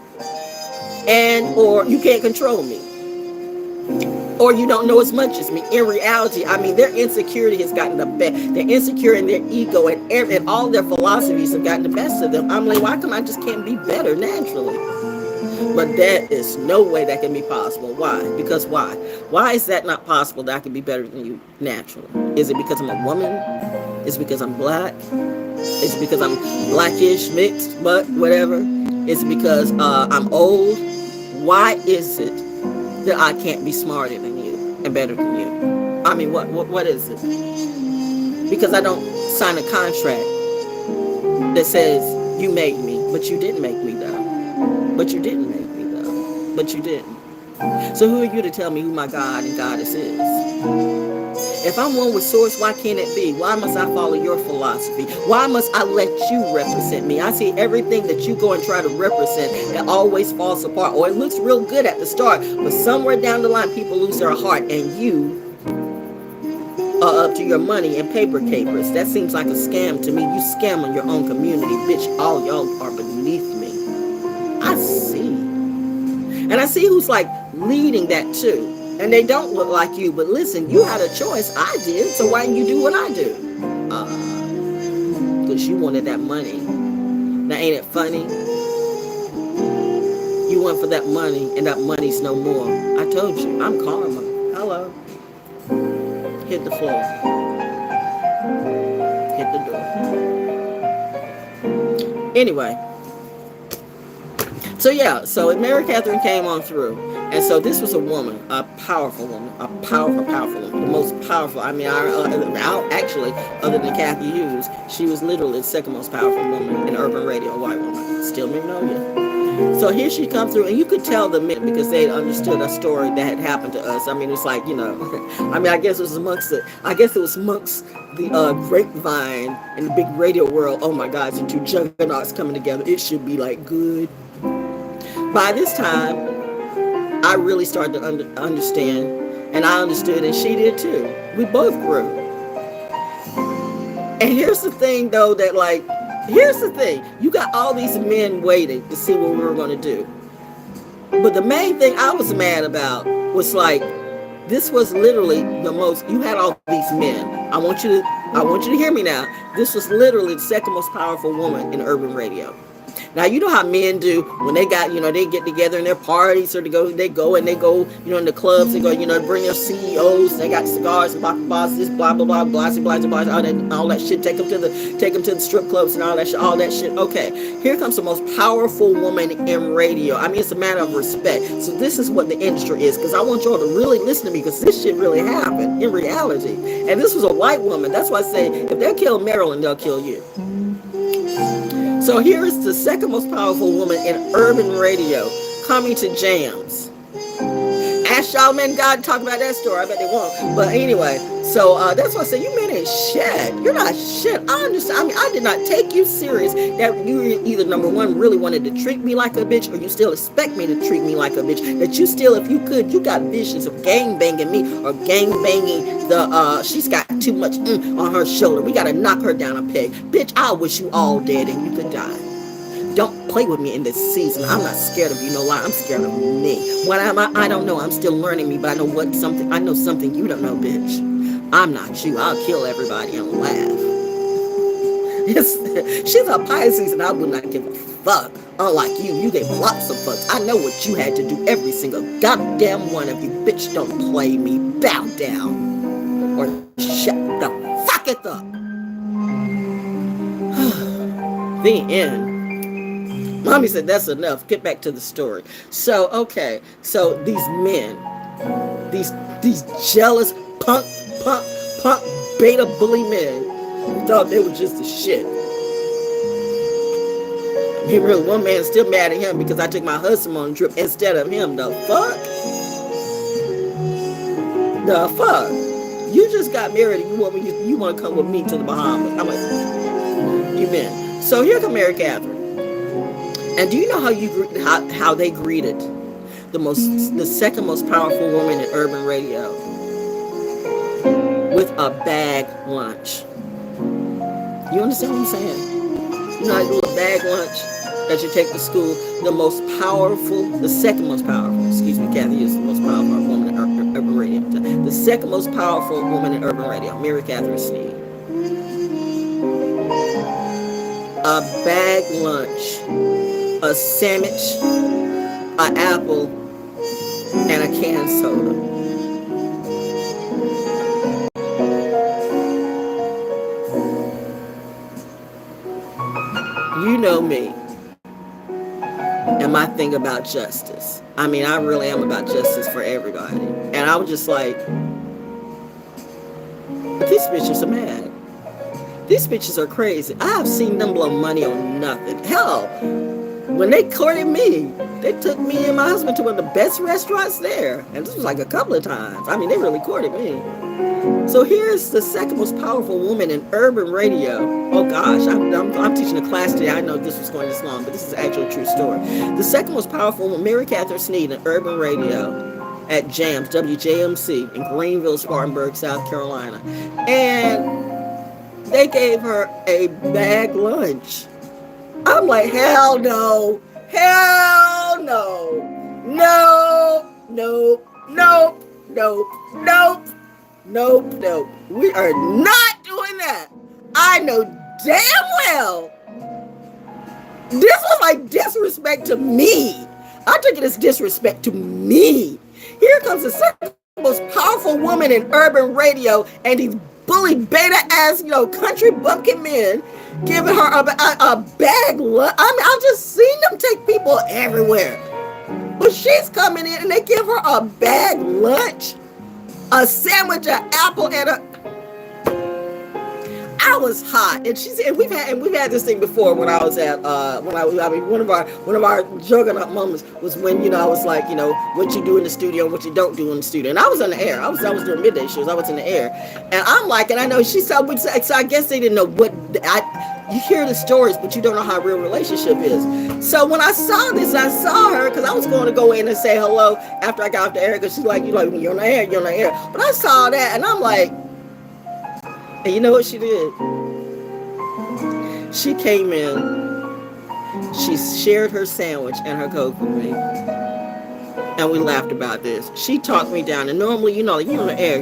or you can't control me, or you don't know as much as me. In reality, I mean, their insecurity has gotten the best. They're insecure in their ego, and all their philosophies have gotten the best of them. I'm like, why come I just can't be better naturally? But that is no way that can be possible. Why? Because why? Why is that not possible that I can be better than you naturally? Is it because I'm a woman? Is it because I'm black? Is it because I'm blackish, mixed, but whatever? Is it because I'm old? Why is it that I can't be smarter than you and better than you? I mean, what is it? Because I don't sign a contract that says, you made me, but you didn't make me though. But you didn't make me though. But you didn't. So who are you to tell me who my God and Goddess is? If I'm one with source, why can't it be? Why must I follow your philosophy? Why must I let you represent me? I see everything that you go and try to represent, it always falls apart. Or it looks real good at the start, but somewhere down the line, people lose their heart, and you are up to your money and paper capers. That seems like a scam to me. You scam on your own community. Bitch, all y'all are beneath me. I see. And I see who's like leading that too. And they don't look like you, but listen, you had a choice. I did, so why didn't you do what I do? Because you wanted that money. Now, ain't it funny? You went for that money, and that money's no more. I told you, I'm karma. Hello. Hit the floor. Hit the door. Anyway. So yeah, so Mary Catherine came on through. And so this was a woman, a powerful woman, a powerful woman, the most powerful. I mean, actually, other than Kathy Hughes, she was literally the second most powerful woman in urban radio, a white woman. Still Magnolia. So here she comes through, and you could tell the men because they understood a story that had happened to us. I mean, it's like, you know, I mean, I guess it was amongst the grapevine and the big radio world. Oh my God, the two juggernauts coming together. It should be like good. By this time, I really started to understand, and I understood, and she did too. We both grew. And here's the thing, though, here's the thing. You got all these men waiting to see what we were going to do. But the main thing I was mad about was like, this was literally the most, you had all these men. I want you to hear me now. This was literally the second most powerful woman in urban radio. Now, you know how men do when they got, you know, they get together in their parties, or they go, you know, in the clubs, they go, you know, bring their CEOs, they got cigars and bosses, blah, blah, blah, blah, blah, blah, all that shit, take them to the strip clubs and all that shit. Okay, here comes the most powerful woman in radio. I mean, it's a matter of respect. So this is what the industry is, because I want y'all to really listen to me, because this shit really happened in reality. And this was a white woman. That's why I say, if they'll kill Marilyn, they'll kill you. So here is the second most powerful woman in urban radio coming to jams. Ask y'all men God to talk about that story. I bet they won't. But anyway, so that's why I say you men ain't shit. You're not shit. I understand. I mean, I did not take you serious. That you either, number one, really wanted to treat me like a bitch, or you still expect me to treat me like a bitch. That you still, if you could, you got visions of gang banging me, or gang banging she's got too much on her shoulder. We gotta knock her down a peg. Bitch, I wish you all dead and you could die. Don't play with me in this season. I'm not scared of you, no lie. I'm scared of me. What am I? I don't know. I'm still learning me, but I know something you don't know, bitch. I'm not you. I'll kill everybody and laugh. She's a Pisces, and I would not give a fuck. Unlike you gave lots of fucks. I know what you had to do, every single goddamn one of you. Bitch, don't play me. Bow down. Or shut the fuck it up. The end. Mommy said that's enough. Get back to the story. So, okay. So these men, these jealous punk, beta bully men who thought they were just the shit. I mean, really, one man still mad at him because I took my husband on a trip instead of him. The fuck? The fuck? You just got married and you want to come with me to the Bahamas. I'm like, you men. So here come Mary Catherine. And do you know how they greeted the second most powerful woman in urban radio? With a bag lunch. You understand what I'm saying? You know how you do a bag lunch that you take to school? The second most powerful, excuse me, Kathy is the most powerful woman in urban radio. The second most powerful woman in urban radio, Mary Catherine Sneed. A bag lunch. A sandwich, an apple, and a canned soda. You know me and my thing about justice. I mean, I really am about justice for everybody. And I was just like, but these bitches are mad. These bitches are crazy. I have seen them blow money on nothing. Hell, when they courted me, they took me and my husband to one of the best restaurants there. And this was like a couple of times. I mean, they really courted me. So here's the second most powerful woman in urban radio. Oh gosh, I'm teaching a class today. I know this was going this long, but this is actually a true story. The second most powerful woman, Mary Catherine Sneed, in urban radio at JAMS, WJMC, in Greenville, Spartanburg, South Carolina. And they gave her a bag lunch. I'm like, hell no. Hell no. No. Nope. Nope. Nope. Nope. Nope, nope. We are not doing that. I know damn well this was like disrespect to me. I took it as disrespect to me. Here comes the second most powerful woman in urban radio, and these bully beta ass, country bumpkin men giving her a bag lunch. I mean, I've just seen them take people everywhere. But she's coming in and they give her a bag lunch. A sandwich, an apple, and I was hot, and she said we've had this thing before when I was at one of our juggernaut moments was when I was like what you do in the studio and what you don't do in the studio, and I was on the air. I was doing midday shows. I was in the air, and I'm like, and I know she said, so I guess they didn't know what you hear the stories, but you don't know how a real relationship is. So when I saw this, I saw her because I was going to go in and say hello after I got off the air because she's like, you're on the air. But I saw that and I'm like, and you know what she did? She came in, she shared her sandwich and her Coke with me. And we laughed about this. She talked me down, and normally, you're on the air,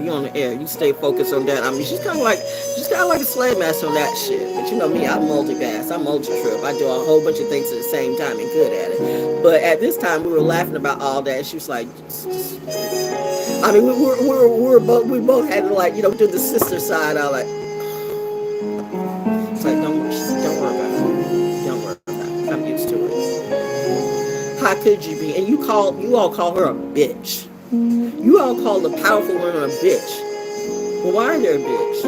you stay focused on that. I mean, she's kind of like a slave master on that shit. But you know me, I multitask, I multi-trip, I do a whole bunch of things at the same time and good at it. But at this time, we were laughing about all that. And she was like, I mean, we both had to do the sister side. I like, it's like don't worry about it. I'm used to it. How could you be? And you all call her a bitch. You all call the powerful woman a bitch. Well, why are they a bitch?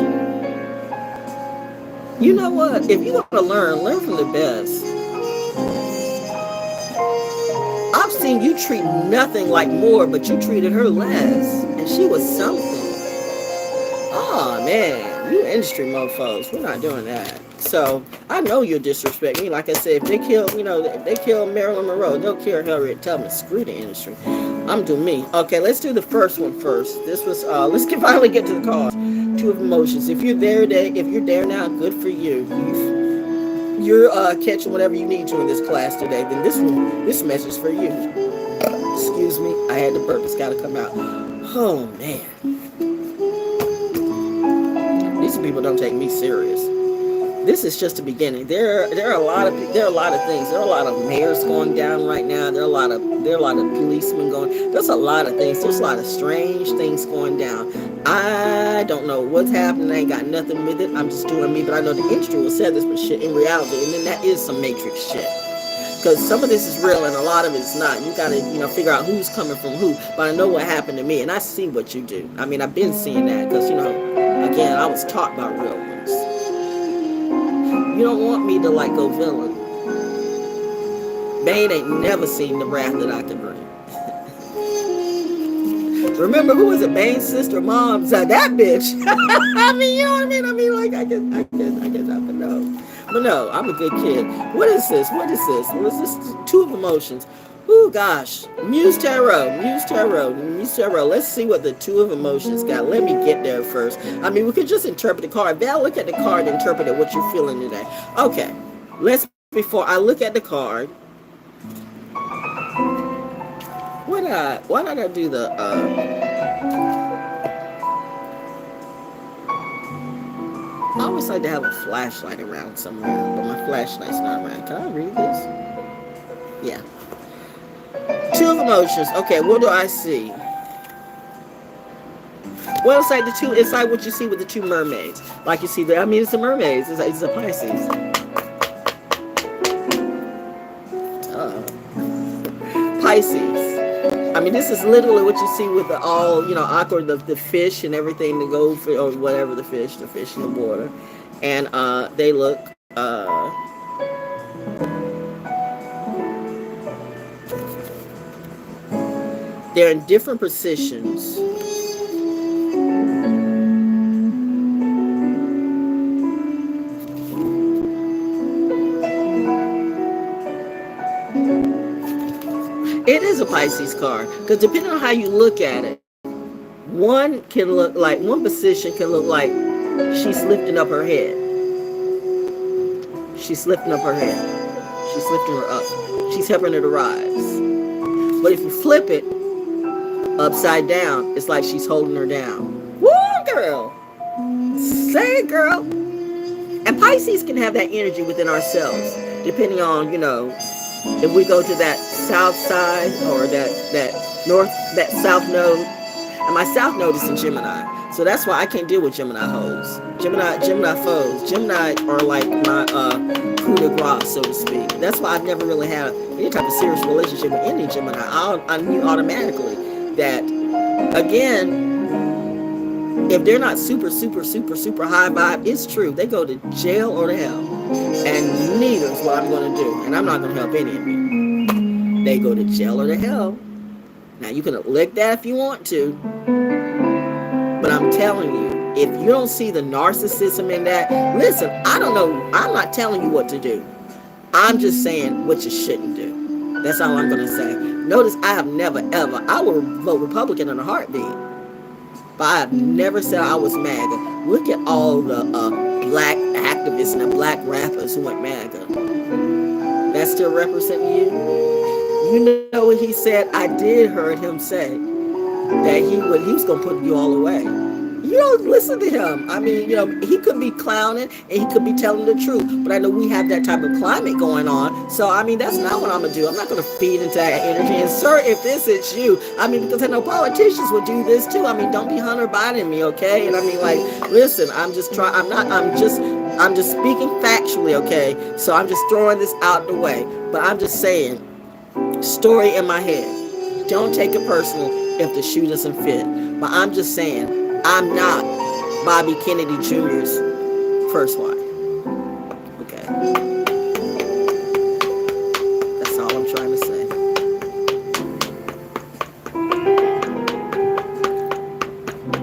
You know what? If you want to learn from the best. I've seen you treat nothing like more, but you treated her less. And she was something. Oh, man. You industry mofos. We're not doing that. So I know you'll disrespect me. Like I said, if they kill Marilyn Monroe, they'll kill Harriet Tubman. Screw the industry. I'm doing me. Okay, let's do the first one first. This was let's finally get to the cause. Two of emotions. If you're there now, good for you. You're catching whatever you need to in this class today. Then this message is for you. Excuse me, I had to burp. It's got to come out. Oh man, these people don't take me serious. This is just the beginning. There are a lot of things. There are a lot of mayors going down right now. There are a lot of policemen going. There's a lot of things. There's a lot of strange things going down. I don't know what's happening. I ain't got nothing with it. I'm just doing me. But I know the industry will say this, but shit in reality, and then that is some Matrix shit. Because some of this is real and a lot of it's not. You got to figure out who's coming from who. But I know what happened to me, and I see what you do. I mean, I've been seeing that because again, I was taught by real ones. You don't want me to go villain. Bane ain't never seen the wrath that I can bring. Remember, who was it? Bane's sister, mom, so that bitch. I mean, you know what I mean? I guess I would know. But no, I'm a good kid. What is this? What is this? Two of emotions. Oh gosh. Muse Tarot. Let's see what the two of emotions got. Let me get there first. I mean, we could just interpret the card. Val, look at the card and interpret it, what you're feeling today. Okay. Before I look at the card. Why did I do the I always like to have a flashlight around somewhere, but my flashlight's not around. Can I read this? Yeah. Two of emotions. Okay, what do I see? Well, it's like it's like what you see with the two mermaids. Like you see it's the mermaids. It's a Pisces. Pisces. I mean, this is literally what you see with the awkward, the fish and everything to go for, or whatever the fish in the water. and they look they're in different positions. It is a Pisces card because depending on how you look at it, one can look like, one position can look like she's lifting up her head. She's lifting up her head. She's lifting her up. She's helping her to rise. But if you flip it upside down, it's like she's holding her down. Woo, girl! Say it, girl! And Pisces can have that energy within ourselves, depending on, you know, if we go to that south side or that north, that south node. And my south node is in Gemini. So that's why I can't deal with Gemini hoes. Gemini foes. Gemini are like my coup de grace, so to speak. That's why I've never really had any type of serious relationship with any Gemini. I knew automatically that, again, if they're not super high vibe, it's true. They go to jail or to hell. And neither is what I'm going to do. And I'm not going to help any of you. They go to jail or to hell. Now, you can lick that if you want to. But I'm telling you, if you don't see the narcissism in that, listen, I don't know. I'm not telling you what to do. I'm just saying what you shouldn't do. That's all I'm going to say. Notice I have never, ever, I would vote Republican in a heartbeat. But I have never said I was MAGA. Look at all the black activists and the black rappers who went MAGA. That still represent you? You know what he said? I did heard him say that he was going to put you all away. You don't listen to him. I mean, you know, he could be clowning and he could be telling the truth. But I know we have that type of climate going on. So, I mean, that's not what I'm going to do. I'm not going to feed into that energy. And, sir, if this is you, I mean, because I know politicians would do this too. I mean, don't be Hunter Biden me, okay? And I mean, like, listen, I'm just speaking factually, okay? So I'm just throwing this out the way. But I'm just saying, story in my head. Don't take it personal if the shoe doesn't fit. But I'm just saying, I'm not Bobby Kennedy Jr.'s first wife. Okay. That's all I'm trying to say.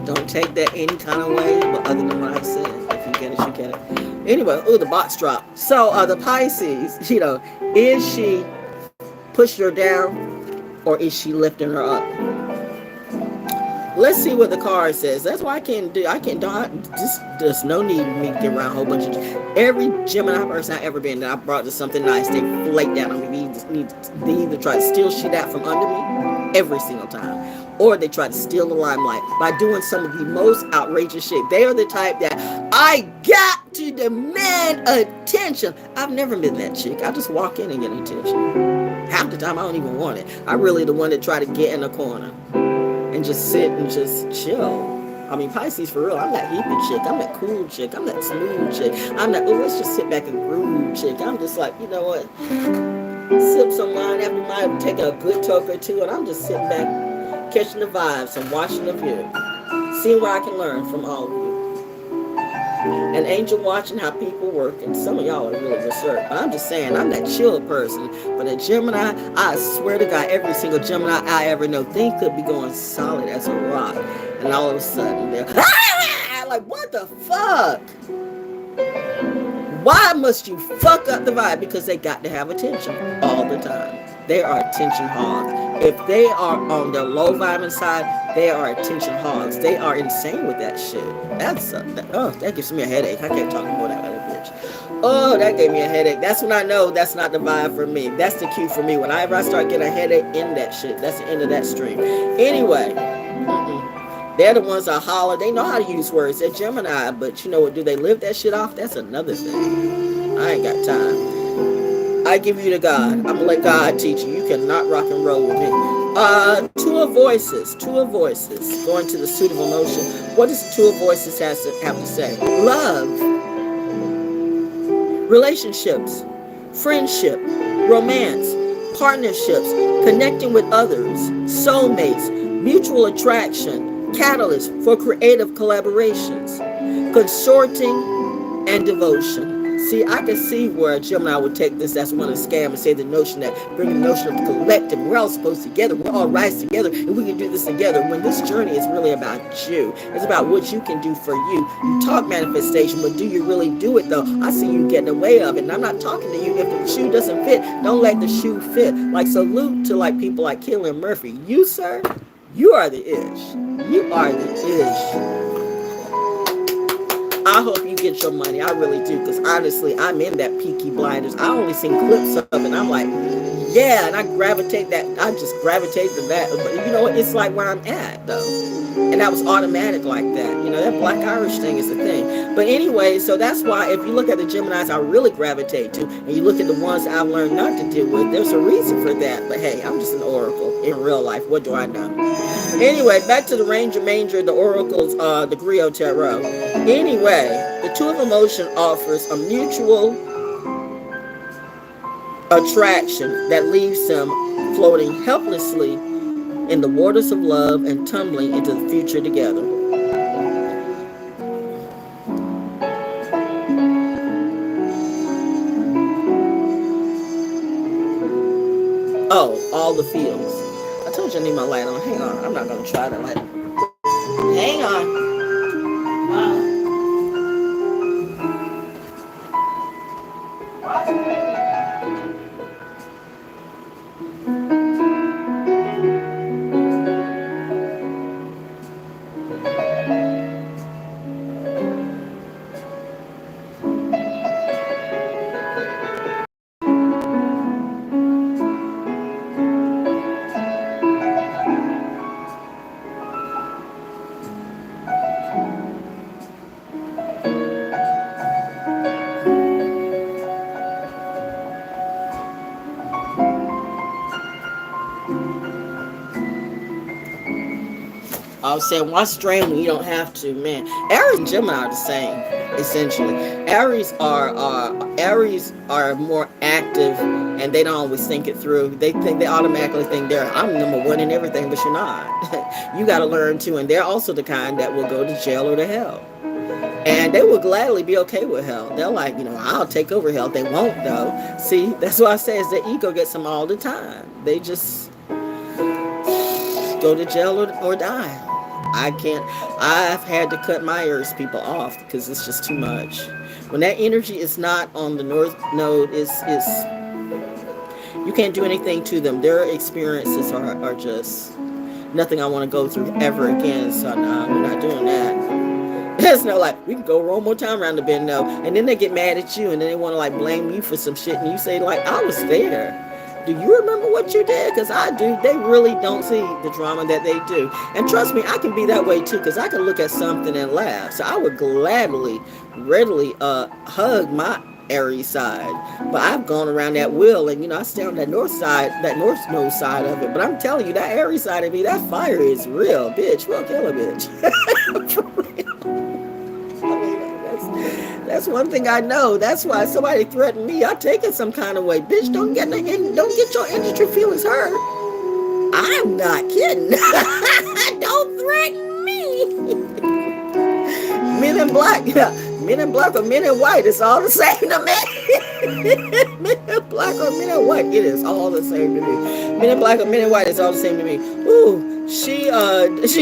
Don't take that any kind of way, but other than what I said. If you get it, you get it. Anyway, the box dropped. So the Pisces, you know, is she pushing her down or is she lifting her up? Let's see what the card says. That's why there's no need for me to get around a whole bunch of, every Gemini person I've ever been that I brought to something nice, they flake down on me. They either try to steal shit out from under me every single time, or they try to steal the limelight by doing some of the most outrageous shit. They are the type that I got to demand attention. I've never been that chick. I just walk in and get attention. Half the time I don't even want it. I'm really the one that try to get in the corner and just sit and just chill. I mean, Pisces for real. I'm that hippie chick. I'm that cool chick. I'm that smooth chick. I'm that, let's just sit back and groove chick. I'm just like, you know what? Sip some wine after mine, taking a good talk or two, and I'm just sitting back, catching the vibes and watching the view. Seeing where I can learn from all of you. An angel watching how people work, and some of y'all are really berserk. But I'm just saying, I'm that chill person. But a Gemini, I swear to God, every single Gemini I ever know, things could be going solid as a rock. And all of a sudden, they're like, what the fuck? Why must you fuck up the vibe? Because they got to have attention all the time. They are attention hogs. If they are on the low vibing side, they are attention hogs. They are insane with that shit. That gives me a headache. I can't talk about that other bitch. Oh, that gave me a headache. That's when I know that's not the vibe for me. That's the cue for me. Whenever I start getting a headache in that shit, that's the end of that stream. Anyway, they're the ones that holler. They know how to use words. They're Gemini, but you know what? Do they live that shit off? That's another thing. I ain't got time. I give you to God. I'm going to let God teach you. You cannot rock and roll with me. Two of voices. Going to the suit of emotion. What does the two of voices have to say? Love. Relationships. Friendship. Romance. Partnerships. Connecting with others. Soulmates. Mutual attraction. Catalyst for creative collaborations. Consorting and devotion. See, I can see where Gemini would take this as one of the scam and say the notion that bring the notion of the collective. We're all supposed together. We're all rise together, and we can do this together. When this journey is really about you, it's about what you can do for you. You talk manifestation, but do you really do it though? I see you getting away of it, and I'm not talking to you. If the shoe doesn't fit, don't let the shoe fit. Like salute to like people like Killian Murphy. You, sir, you are the ish. You are the ish. I hope you get your money. I really do. Because honestly, I'm in that Peaky Blinders. I only seen clips of it. And I'm like, yeah. And I gravitate that. I just gravitate to that. But you know what? It's like where I'm at, though. And that was automatic like that. You know, that Black Irish thing is a thing. But anyway, so that's why if you look at the Geminis I really gravitate to, and you look at the ones I've learned not to deal with, there's a reason for that. But hey, I'm just an oracle in real life. What do I know? Anyway, back to the Ranger Manger, the oracles, the Griot Tarot. Anyway, the Two of Emotion offers a mutual attraction that leaves them floating helplessly in the waters of love and tumbling into the future together. Oh, all the feels. I told you I need my light on. Hang on. I'm not going to try to light on. Hang on. I was saying, why strain when you don't have to, man? Aries and Gemini are the same, essentially. Aries are more active, and they don't always think it through. They automatically think I'm number one in everything, but you're not. You got to learn too, and they're also the kind that will go to jail or to hell. And they will gladly be okay with hell. They're like, I'll take over hell. They won't, though. See, that's why I say is the ego gets them all the time. They just go to jail or die. I've had to cut my Aries people off because it's just too much. When that energy is not on the North Node, you can't do anything to them. Their experiences are just nothing I want to go through ever again. So no, we're not doing that. There's no like, we can go one more time around the bend, no. And then they get mad at you and then they want to like blame you for some shit. And you say like, I was there. Do you remember what you did? Because I do. They really don't see the drama that they do. And trust me, I can be that way too, because I can look at something and laugh. So I would readily hug my Aries side. But I've gone around that wheel and, I stay on that north node side of it. But I'm telling you, that Aries side of me, that fire is real, bitch. We'll kill a bitch. For real. That's one thing I know. That's why somebody threatened me. I take it some kind of way. Bitch, don't get your industry feelings hurt. I'm not kidding. Don't threaten me. Men in black, men in black or men in white, it's all the same to me. Men in black or men in white, it is all the same to me. Men in black or men in white, it's all the same to me. Ooh. She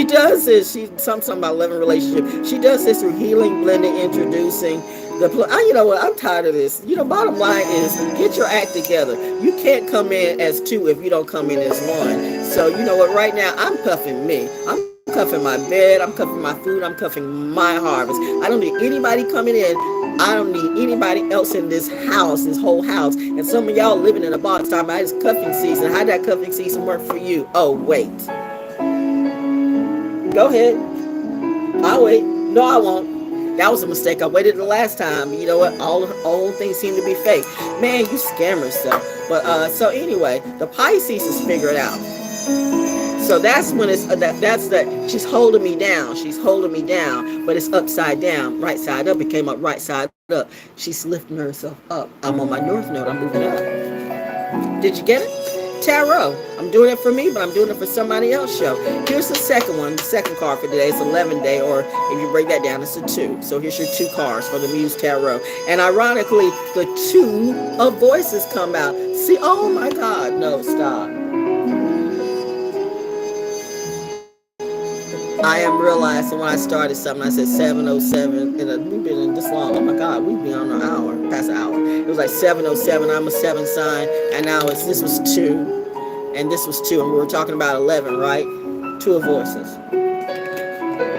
does this. Something about loving relationship. She does this through healing, blending, introducing you know what? I'm tired of this. Bottom line is get your act together. You can't come in as two if you don't come in as one. So you know what? Right now I'm cuffing me. I'm cuffing my bed. I'm cuffing my food. I'm cuffing my harvest. I don't need anybody coming in. I don't need anybody else in this house, this whole house. And some of y'all living in a box talking about it's cuffing season. How'd that cuffing season work for you? Oh wait. Go ahead. I'll wait. No, I won't. That was a mistake. I waited the last time. You know what? All things seem to be fake. Man, you scammers stuff. But so anyway, the Pisces is figured out. So that's when it's she's holding me down. She's holding me down, but it's upside down. Right side up. It came up right side up. She's lifting herself up. I'm on my north node. I'm moving up. Did you get it? Tarot. I'm doing it for me, but I'm doing it for somebody else show. Here's the second one, the second card for today. It's 11 day, or if you break that down, it's a 2. So here's your 2 cards for the MUSE Tarot. And ironically, the 2 of voices come out. See, oh my God, no, stop. I am realizing when I started something, I said 7:07, and we've been in this long. Oh my God, we've been on an hour, past an hour. It was like 7:07. I'm a 7 sign, and now this was 2, and this was 2, and we were talking about 11, right? 2 of voices.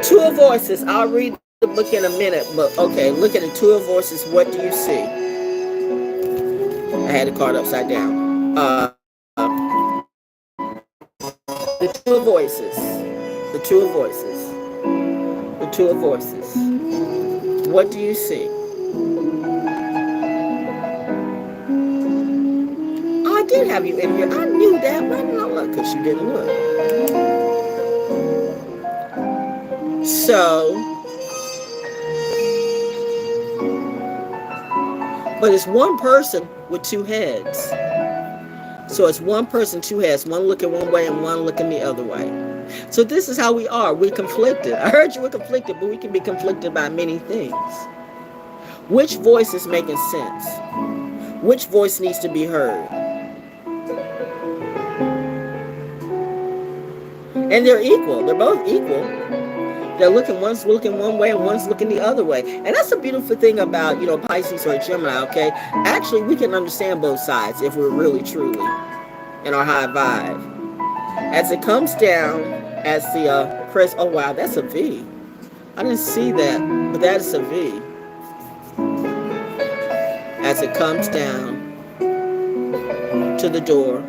2 of voices. I'll read the book in a minute, but okay, look at the 2 of voices. What do you see? I had the card upside down. The 2 of voices. The 2 of voices. The 2 of voices. What do you see? Oh, I did have you in here. I knew that. Why didn't I look? Because you didn't look. So, but it's one person with 2 heads. So it's one person, 2 heads. One looking one way and one looking the other way. So this is how we are. We're conflicted. I heard you were conflicted, but we can be conflicted by many things. Which voice is making sense? Which voice needs to be heard? And they're equal. They're both equal. They're looking, one's looking one way and one's looking the other way. And that's the beautiful thing about, Pisces or Gemini, okay? Actually, we can understand both sides if we're really, truly in our high vibe. As it comes down, as the press, oh wow, that's a V. I didn't see that, but that is a V. As it comes down to the door,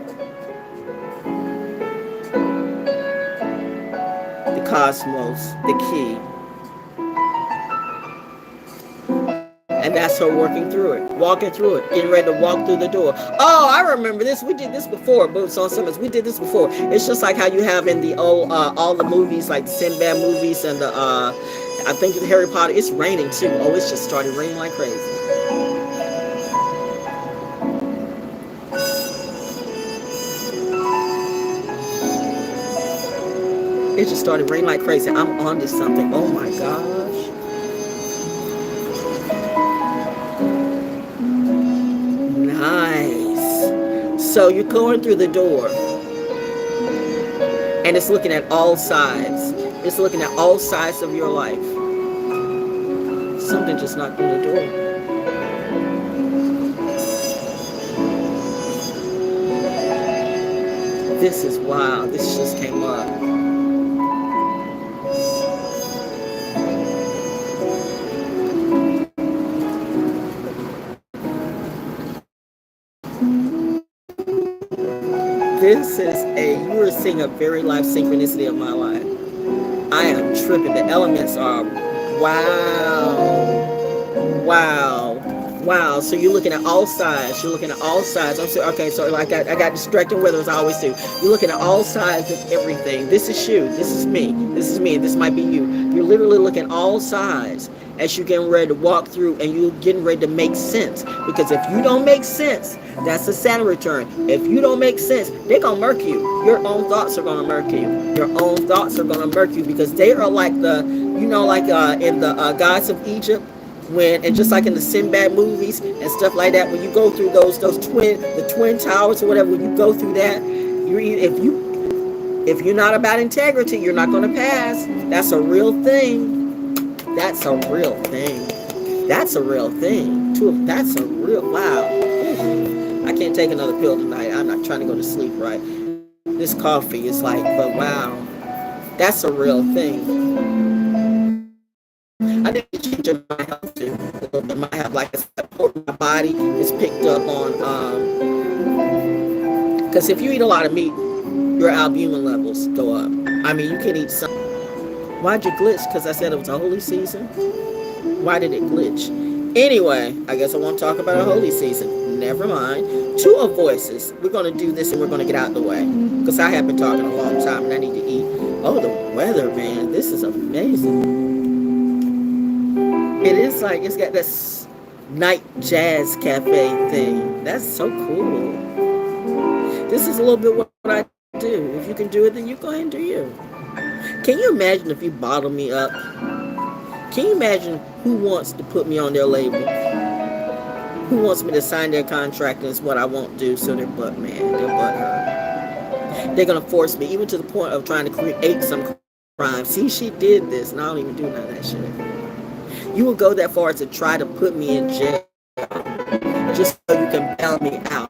the cosmos, the key. And that's her working through it, walking through it, getting ready to walk through the door. Oh, I remember this. We did this before, Boots on Summers. We did this before. It's just like how you have in the old, all the movies, like the Sinbad movies and the, I think the Harry Potter. It's raining too. Oh, it's just started raining like crazy. It just started raining like crazy. I'm onto something. Oh my gosh. Nice. So you're going through the door and it's looking at all sides. It's looking at all sides of your life. Something just knocked on the door. This is wild. This just came up. This is you are seeing a very life synchronicity of my life. I am tripping. The elements are, wow. So you're looking at all sides. You're looking at all sides. So like I got distracted with as I always do. You're looking at all sides of everything. This is you. This is me. This is me. This might be you. You're literally looking at all sides as you're getting ready to walk through and you're getting ready to make sense. Because if you don't make sense, that's a Saturn return. If you don't make sense, they're going to murk you. Your own thoughts are going to murk you. Your own thoughts are going to murk you because they are like the, in the Gods of Egypt, and just like in the Sinbad movies and stuff like that, when you go through the twin towers or whatever, when you go through that, if you're not about integrity, you're not going to pass. That's a real thing. That's a real thing. That's a real thing. That's a real, wow. I can't take another pill tonight. I'm not trying to go to sleep, right? This coffee is like, but wow. That's a real thing. I did change my health too. My health, like I said, my body is picked up on, because if you eat a lot of meat, your albumin levels go up. I mean, you can eat some. Why'd you glitch? Because I said it was a holy season. Why did it glitch? Anyway, I guess I won't talk about a holy season. Never mind. 2 of voices. We're going to do this and we're going to get out of the way. Because I have been talking a long time and I need to eat. Oh, the weather, man. This is amazing. It is like, it's got this night jazz cafe thing. That's so cool. This is a little bit what I do. If you can do it, then you go ahead and do you. Can you imagine if you bottle me up? Can you imagine who wants to put me on their label? Who wants me to sign their contract and it's what I won't do, so their butt hurt. They're going to force me, even to the point of trying to create some crime. See, she did this, and I don't even do none of that shit. You will go that far as to try to put me in jail just so you can bail me out.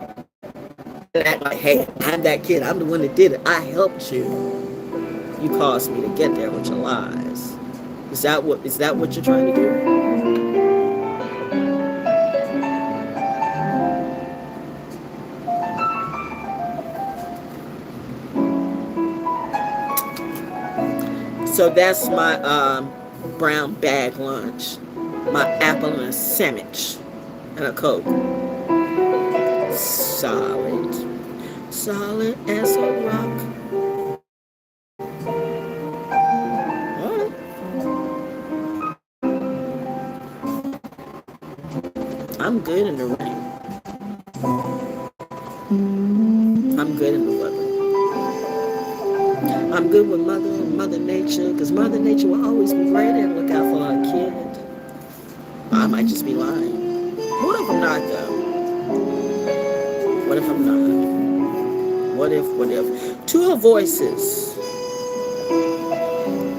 And act like, hey, I'm that kid. I'm the one that did it. I helped you. You caused me to get there with your lies. Is that what you're trying to do? So that's my brown bag lunch. My apple and a sandwich and a Coke. Solid. Solid as a rock. Alright. I'm good in the rain. I'm good in the weather. I'm good with Mother Nature, because Mother Nature will always be right there and look out for her kid. I might just be lying. What if I'm not, though? What if I'm not? What if? Two of voices.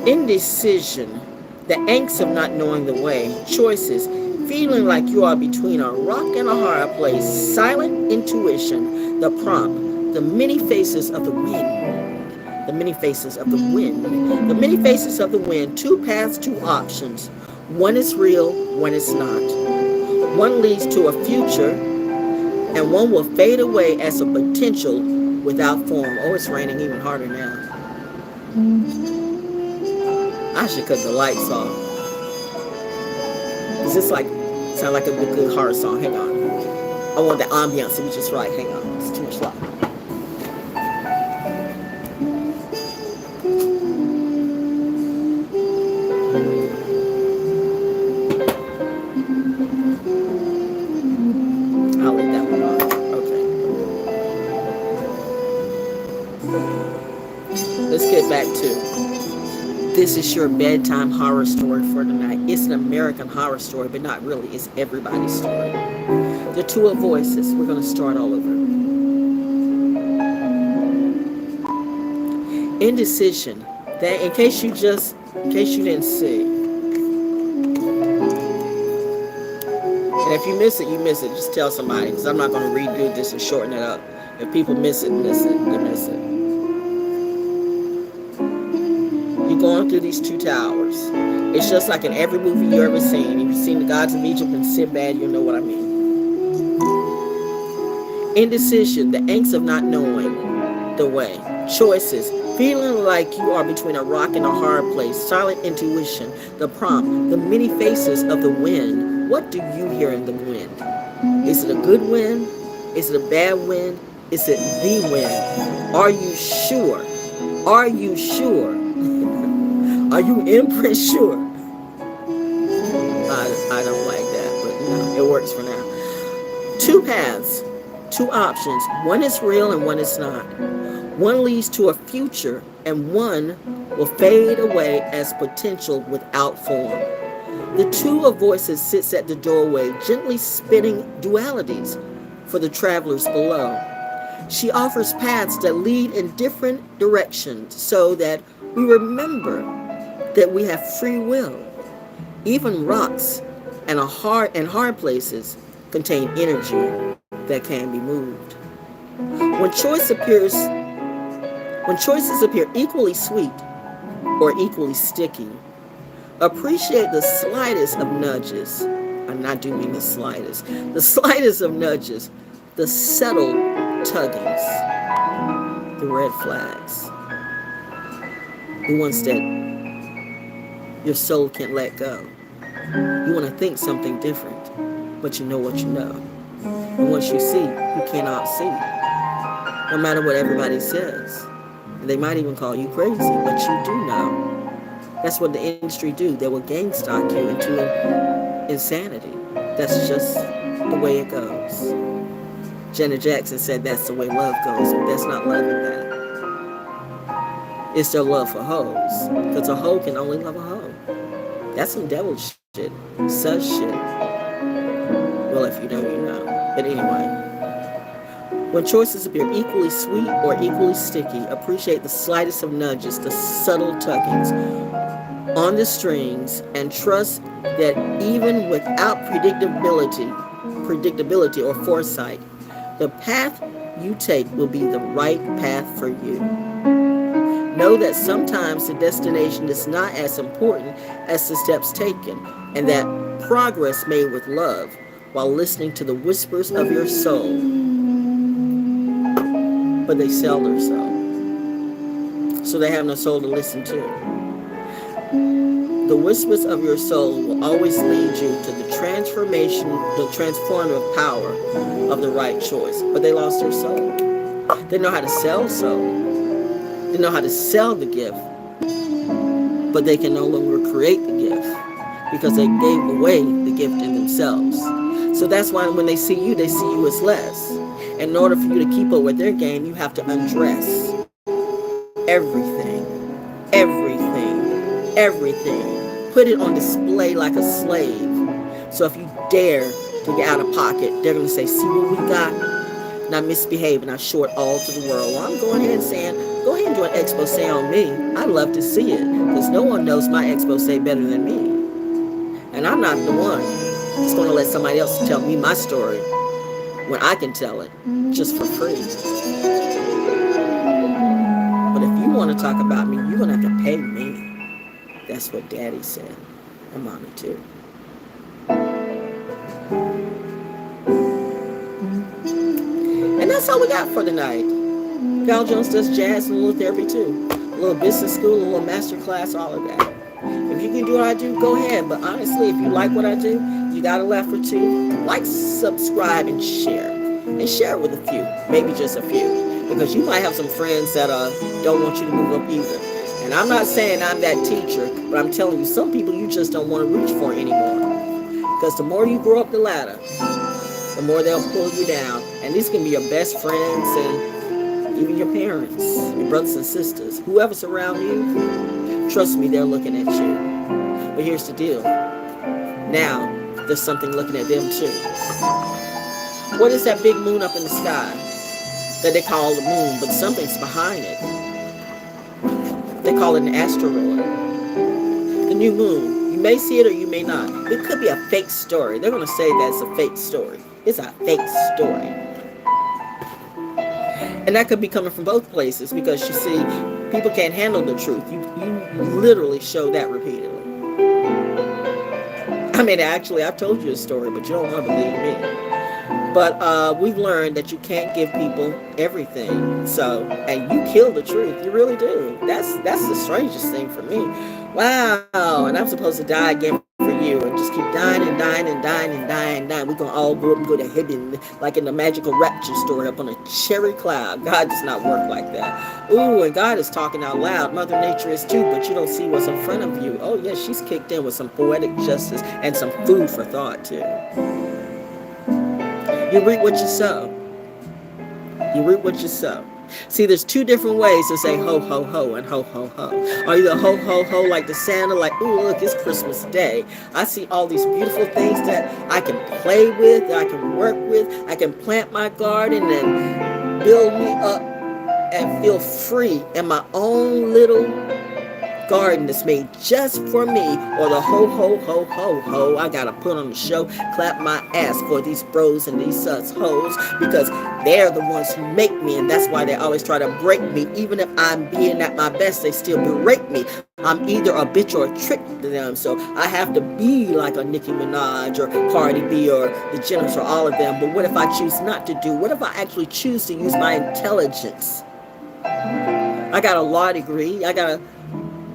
Indecision. The angst of not knowing the way. Choices. Feeling like you are between a rock and a hard place. Silent intuition. The prompt. The many faces of the wind. The many faces of the wind. The many faces of the wind. Two paths, two options. One is real, one is not. One leads to a future, and one will fade away as a potential without form. Oh, it's raining even harder now. I should cut the lights off. Is this sound like a good horror song? Hang on. I want the ambiance to be just right. Hang on. It's too much light. Back to this is your bedtime horror story for tonight. It's an American horror story, but not really. It's everybody's story. The two of voices. We're going to start all over. Indecision. That in case you didn't see. And if you miss it, you miss it. Just tell somebody, because I'm not going to redo this and shorten it up. If people miss it, they miss it. Going through these two towers. It's just like in every movie you ever seen. If you've seen The Gods of Egypt and Sinbad, you'll know what I mean. Indecision, the angst of not knowing the way. Choices, feeling like you are between a rock and a hard place. Silent intuition, the prompt, the many faces of the wind. What do you hear in the wind? Is it a good wind? Is it a bad wind? Is it the wind? Are you sure? Are you sure? Are you impressed? Sure. I don't like that, but it works for now. Two paths, two options. One is real and one is not. One leads to a future and one will fade away as potential without form. The two of voices sits at the doorway, gently spinning dualities for the travelers below. She offers paths that lead in different directions so that we remember that we have free will. Even rocks and hard places contain energy that can be moved. When choices appear equally sweet or equally sticky, appreciate the slightest of nudges. And I do mean the slightest of nudges, the subtle tuggings, the red flags, the ones that your soul can't let go. You want to think something different, but you know what you know. And once you see, you cannot see. No matter what everybody says. And they might even call you crazy, but you do know. That's what the industry do. They will gang stalk you into insanity. That's just the way it goes. Janet Jackson said that's the way love goes, but that's not loving that. It's their love for hoes. Because a hoe can only love a hoe. That's some devil shit. Such shit. Well, if you know, you know. But anyway. When choices appear equally sweet or equally sticky, appreciate the slightest of nudges, the subtle tuggings on the strings, and trust that even without predictability or foresight, the path you take will be the right path for you. Know that sometimes the destination is not as important as the steps taken, and that progress made with love while listening to the whispers of your soul. But they sell their soul, so they have no soul to listen to. The whispers of your soul will always lead you to the transformative power of the right choice. But they lost their soul. They know how to sell soul. They know how to sell the gift, but they can no longer create the gift because they gave away the gift in themselves. So that's why when they see you as less. And in order for you to keep up with their game, you have to undress everything. Put it on display like a slave. So if you dare to get out of pocket, they're going to say, see what we got? And I misbehave and I short all to the world. Well, I'm going ahead and saying, go ahead and do an expose on me. I'd love to see it because no one knows my expose better than me. And I'm not the one that's going to let somebody else tell me my story when I can tell it just for free. But if you want to talk about me, you're going to have to pay me. That's what Daddy said. And Mommy too. And that's all we got for tonight. Val Jones does jazz and a little therapy too. A little business school, a little master class, all of that. If you can do what I do, go ahead. But honestly, if you like what I do, you got a laugh or two, like, subscribe, and share. And share with a few, maybe just a few. Because you might have some friends that don't want you to move up either. And I'm not saying I'm that teacher, but I'm telling you, some people you just don't want to reach for anymore. Because the more you grow up the ladder, the more they'll pull you down. And these can be your best friends and even your parents, your brothers and sisters. Whoever's around you, trust me, they're looking at you. But here's the deal. Now, there's something looking at them too. What is that big moon up in the sky that they call the moon, but something's behind it? They call it an asteroid. The new moon. You may see it or you may not. It could be a fake story. They're going to say that's a fake story. It's a fake story. And that could be coming from both places because, you see, people can't handle the truth. You literally show that repeatedly. I mean, actually, I've told you a story, but you don't want to believe me. But we've learned that you can't give people everything. So, and you kill the truth. You really do. That's the strangest thing for me. Wow. And I'm supposed to die again for you and just keep dying and dying and dying and dying and dying. We're going to all grow up and go to heaven like in the magical rapture story up on a cherry cloud. God does not work like that. Ooh, and God is talking out loud. Mother Nature is too, but you don't see what's in front of you. Oh, yeah, she's kicked in with some poetic justice and some food for thought, too. You reap what you sow. You reap what you sow. See, there's two different ways to say ho, ho, ho and ho, ho, ho. Are you the ho, ho, ho like the Santa, like, ooh, look, it's Christmas Day. I see all these beautiful things that I can play with, that I can work with. I can plant my garden and build me up and feel free in my own little garden that's made just for me, or the ho, ho, ho, ho, ho. I gotta put on the show, clap my ass for these bros and these hoes, because they're the ones who make me, and that's why they always try to break me. Even if I'm being at my best, they still berate me. I'm either a bitch or a trick to them, so I have to be like a Nicki Minaj or Cardi B or the Jenners or all of them. But what if I choose not to do? What if I actually choose to use my intelligence? I got a law degree. I got a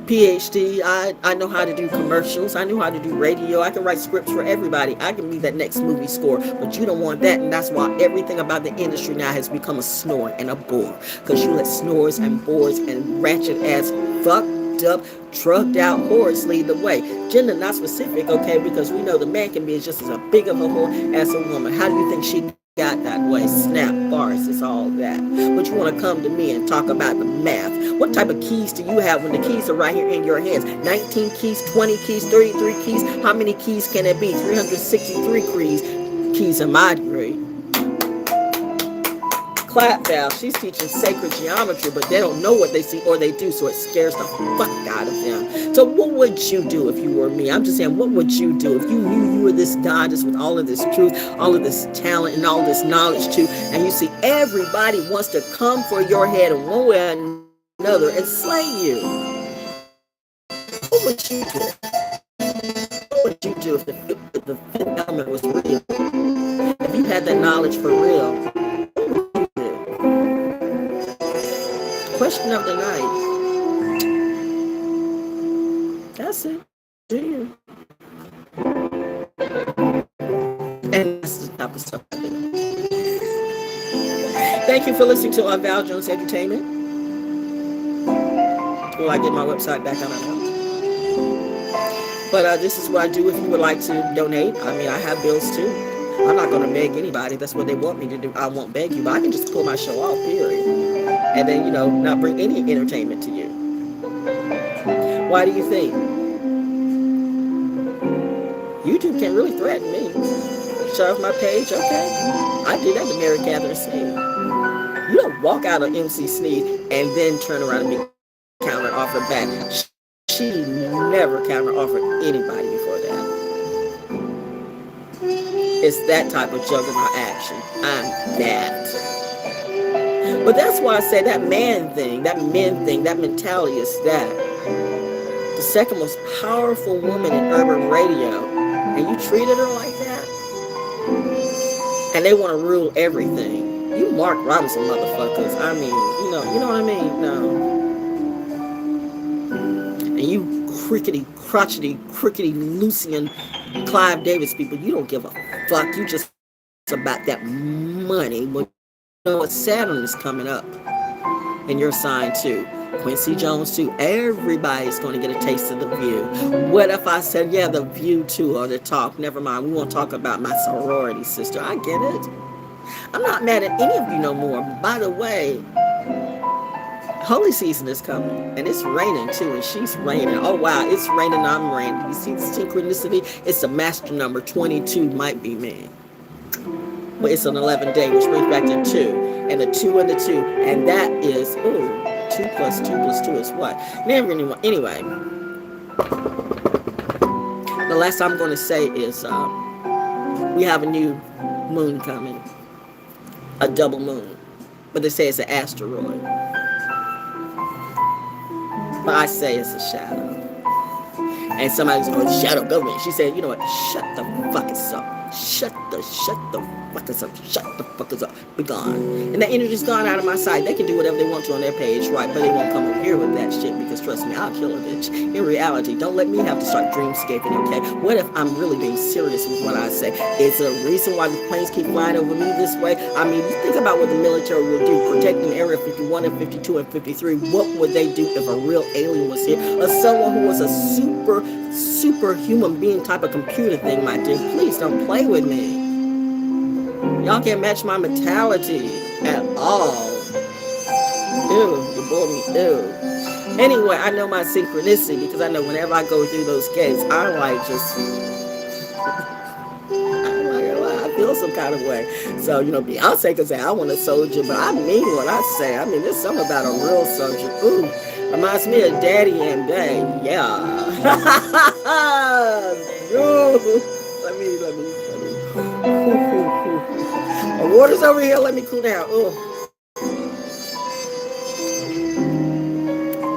PhD. I know how to do commercials. I know how to do radio. I can write scripts for everybody. I can be that next movie score, but you don't want that, and that's why everything about the industry now has become a snore and a bore, because you let snores and bores and ratchet ass fucked up, drugged out whores lead the way. Gender not specific, okay, because we know the man can be just as big of a whore as a woman. How do you think she got that way. Snap, bars, it's all that. But you want to come to me and talk about the math. What type of keys do you have when the keys are right here in your hands? 19 keys, 20 keys, 33 keys. How many keys can it be? 363 keys in my degree. Clap Val, she's teaching sacred geometry, but they don't know what they see or they do, so it scares the fuck out of them. So what would you do if you were me? I'm just saying, what would you do if you knew you were this goddess with all of this truth, all of this talent, and all this knowledge too, and you see everybody wants to come for your head in one way or another and slay you? What would you do? What would you do if the fifth element was real? If you had that knowledge for real? Question of the night. That's it. Do you? And that's the type of stuff I do. Thank you for listening to Val Jones Entertainment. Will I get my website back? I don't know. But this is what I do if you would like to donate. I mean, I have bills too. I'm not going to beg anybody. That's what they want me to do. I won't beg you, but I can just pull my show off, period. And then, you know, not bring any entertainment to you. Why do you think? YouTube can't really threaten me. Shut off my page, okay? I did that to Mary Catherine Sneed. You don't walk out of MC Sneed and then turn around and make counter offer back. She never counter offered anybody before that. It's that type of juggernaut action. I'm that. But that's why I say that man thing, that men thing, that mentality is that. The second most powerful woman in urban radio, and you treated her like that? And they want to rule everything. You Mark Robinson motherfuckers. I mean, you know what I mean? No. And you crickety, Lucian, Clive Davis people, you don't give a fuck. You just about that money. But you know what? Saturn is coming up in your sign too. Quincy Jones too. Everybody's going to get a taste of the View. What if I said, yeah, the View too, or the Talk? Never mind. We won't talk about my sorority sister. I get it. I'm not mad at any of you no more. By the way, holy season is coming, and it's raining too, and she's raining. Oh wow, it's raining, I'm raining. You see the synchronicity? It's a master number. 22 might be me. But it's an 11 day, which brings back to 2, and the 2 and the 2, and that is, 2 plus 2 plus 2 is what? Never anyone. Anyway, the last I'm going to say is we have a new moon coming, a double moon, but they say it's an asteroid. But I say it's a shadow. And somebody's going, shadow government. She said, you know what? Shut the fuckers up. Shut the fuckers up. Shut the fuckers up. Be gone. And that energy's gone out of my sight. They can do whatever they want to on their page, right? But they won't come over here with that shit because trust me, I'll kill a bitch. In reality, don't let me have to start dreamscaping, okay? What if I'm really being serious with what I say? Is there a reason why the planes keep flying over me this way? I mean, you think about what the military will do, protecting Area 51 and 52 and 53. What would they do if a real alien was here? Or someone who was a superhuman being type of computer thing, my dear? Please don't play with me. Y'all can't match my mentality at all. Ew, you bore me, ew. Anyway, I know my synchronicity because I know whenever I go through those gates, I'm like just, I'm not gonna lie, I feel some kind of way. So, you know, Beyonce can say, I want a soldier, but I mean what I say. I mean, there's something about a real soldier. Ooh, reminds me of Daddy and Day. Yeah. Ooh, let me. The water's over here. Let me cool down. Oh,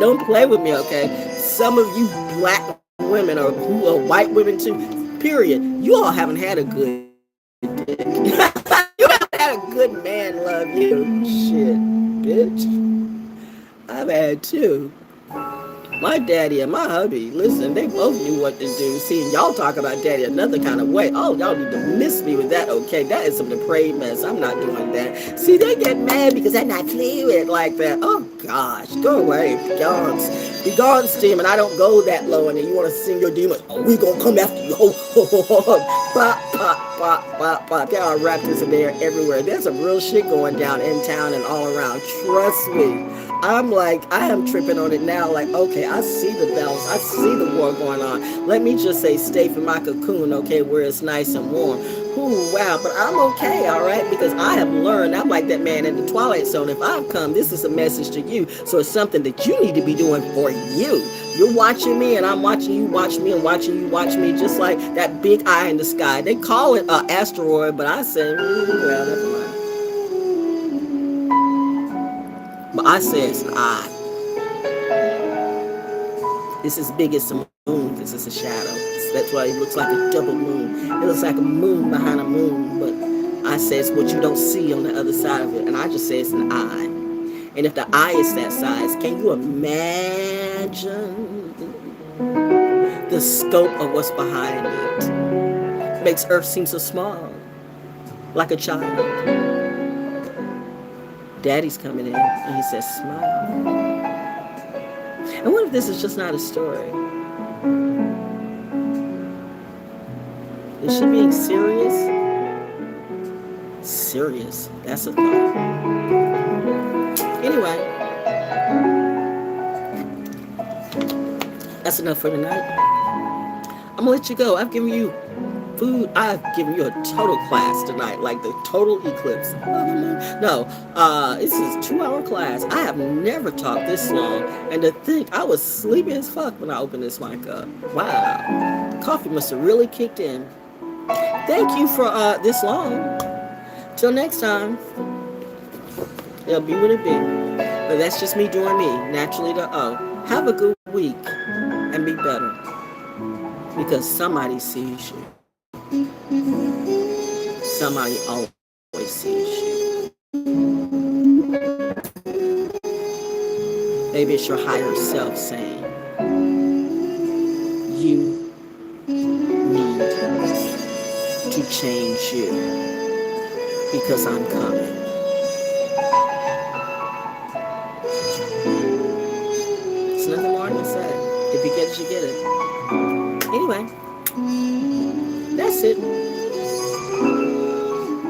don't play with me, okay? Some of you black women or who are white women too. Period. You all haven't had a good dick. You haven't had a good man love you. Shit, bitch. I've had two. My daddy and my hubby, listen, they both knew what to do. See, y'all talk about daddy another kind of way. Oh, y'all need to miss me with that, okay? That is some depraved mess. I'm not doing that. See, they get mad because I'm not fluid like that. Oh, gosh, go away. Be gone, demon. I don't go that low, and then you want to sing your demons. Oh, we gonna come after you. Pop, pop, pop, pop, pop. There are raptors and they're everywhere. There's some real shit going down in town and all around. Trust me. I'm like, I am tripping on it now. Like, okay, I see the bells. I see the war going on. Let me just say, stay from my cocoon, okay, where it's nice and warm. Ooh, wow, but I'm okay, all right, because I have learned. I'm like that man in the Twilight Zone. If I've come, this is a message to you. So it's something that you need to be doing for you. You're watching me, and I'm watching you watch me, and watching you watch me, just like that big eye in the sky. They call it an asteroid, but I say, well, never mind. But I say it's an eye. It's as big as the moon because it's a shadow. That's why it looks like a double moon. It looks like a moon behind a moon, but I say it's what you don't see on the other side of it. And I just say it's an eye. And if the eye is that size, can you imagine the scope of what's behind it? It makes Earth seem so small, like a child. Daddy's coming in, and he says, smile. And what if this is just not a story? Is she being serious? Serious. That's a thought. Anyway, that's enough for tonight. I'm going to let you go. I've given you food. I've given you a total class tonight, like the total eclipse. No, this is a 2-hour class. I have never talked this long. And to think, I was sleepy as fuck when I opened this mic up. Wow. Coffee must have really kicked in. Thank you for this long. Till next time. It'll be what it be. But that's just me doing me. Naturally to have a good week and be better. Because somebody sees you. Somebody always sees you. Maybe it's your higher self saying, you need to change you because I'm coming. It's nothing more than said. If you get it, you get it. Anyway, that's it.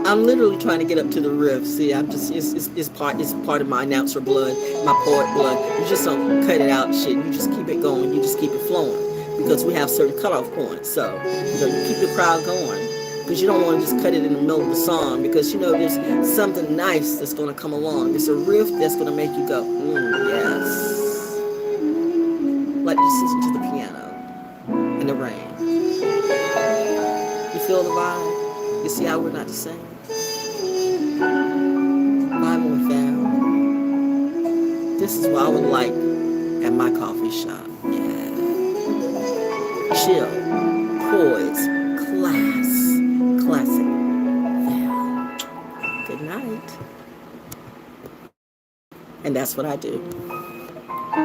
I'm literally trying to get up to the riff. See, I'm just it's part of my announcer blood, my poet blood. You just don't cut it out, shit. You just keep it going. You just keep it flowing because we have certain cutoff points. So you keep the crowd going because you don't want to just cut it in the middle of the song because there's something nice that's going to come along. There's a riff that's going to make you go, yes. Like just listen to the piano in the rain. You feel the vibe? You see how we're not the same? Bible and fam. This is what I would like at my coffee shop. Yeah. Chill, poise, classic. Fam. Good night. And that's what I do.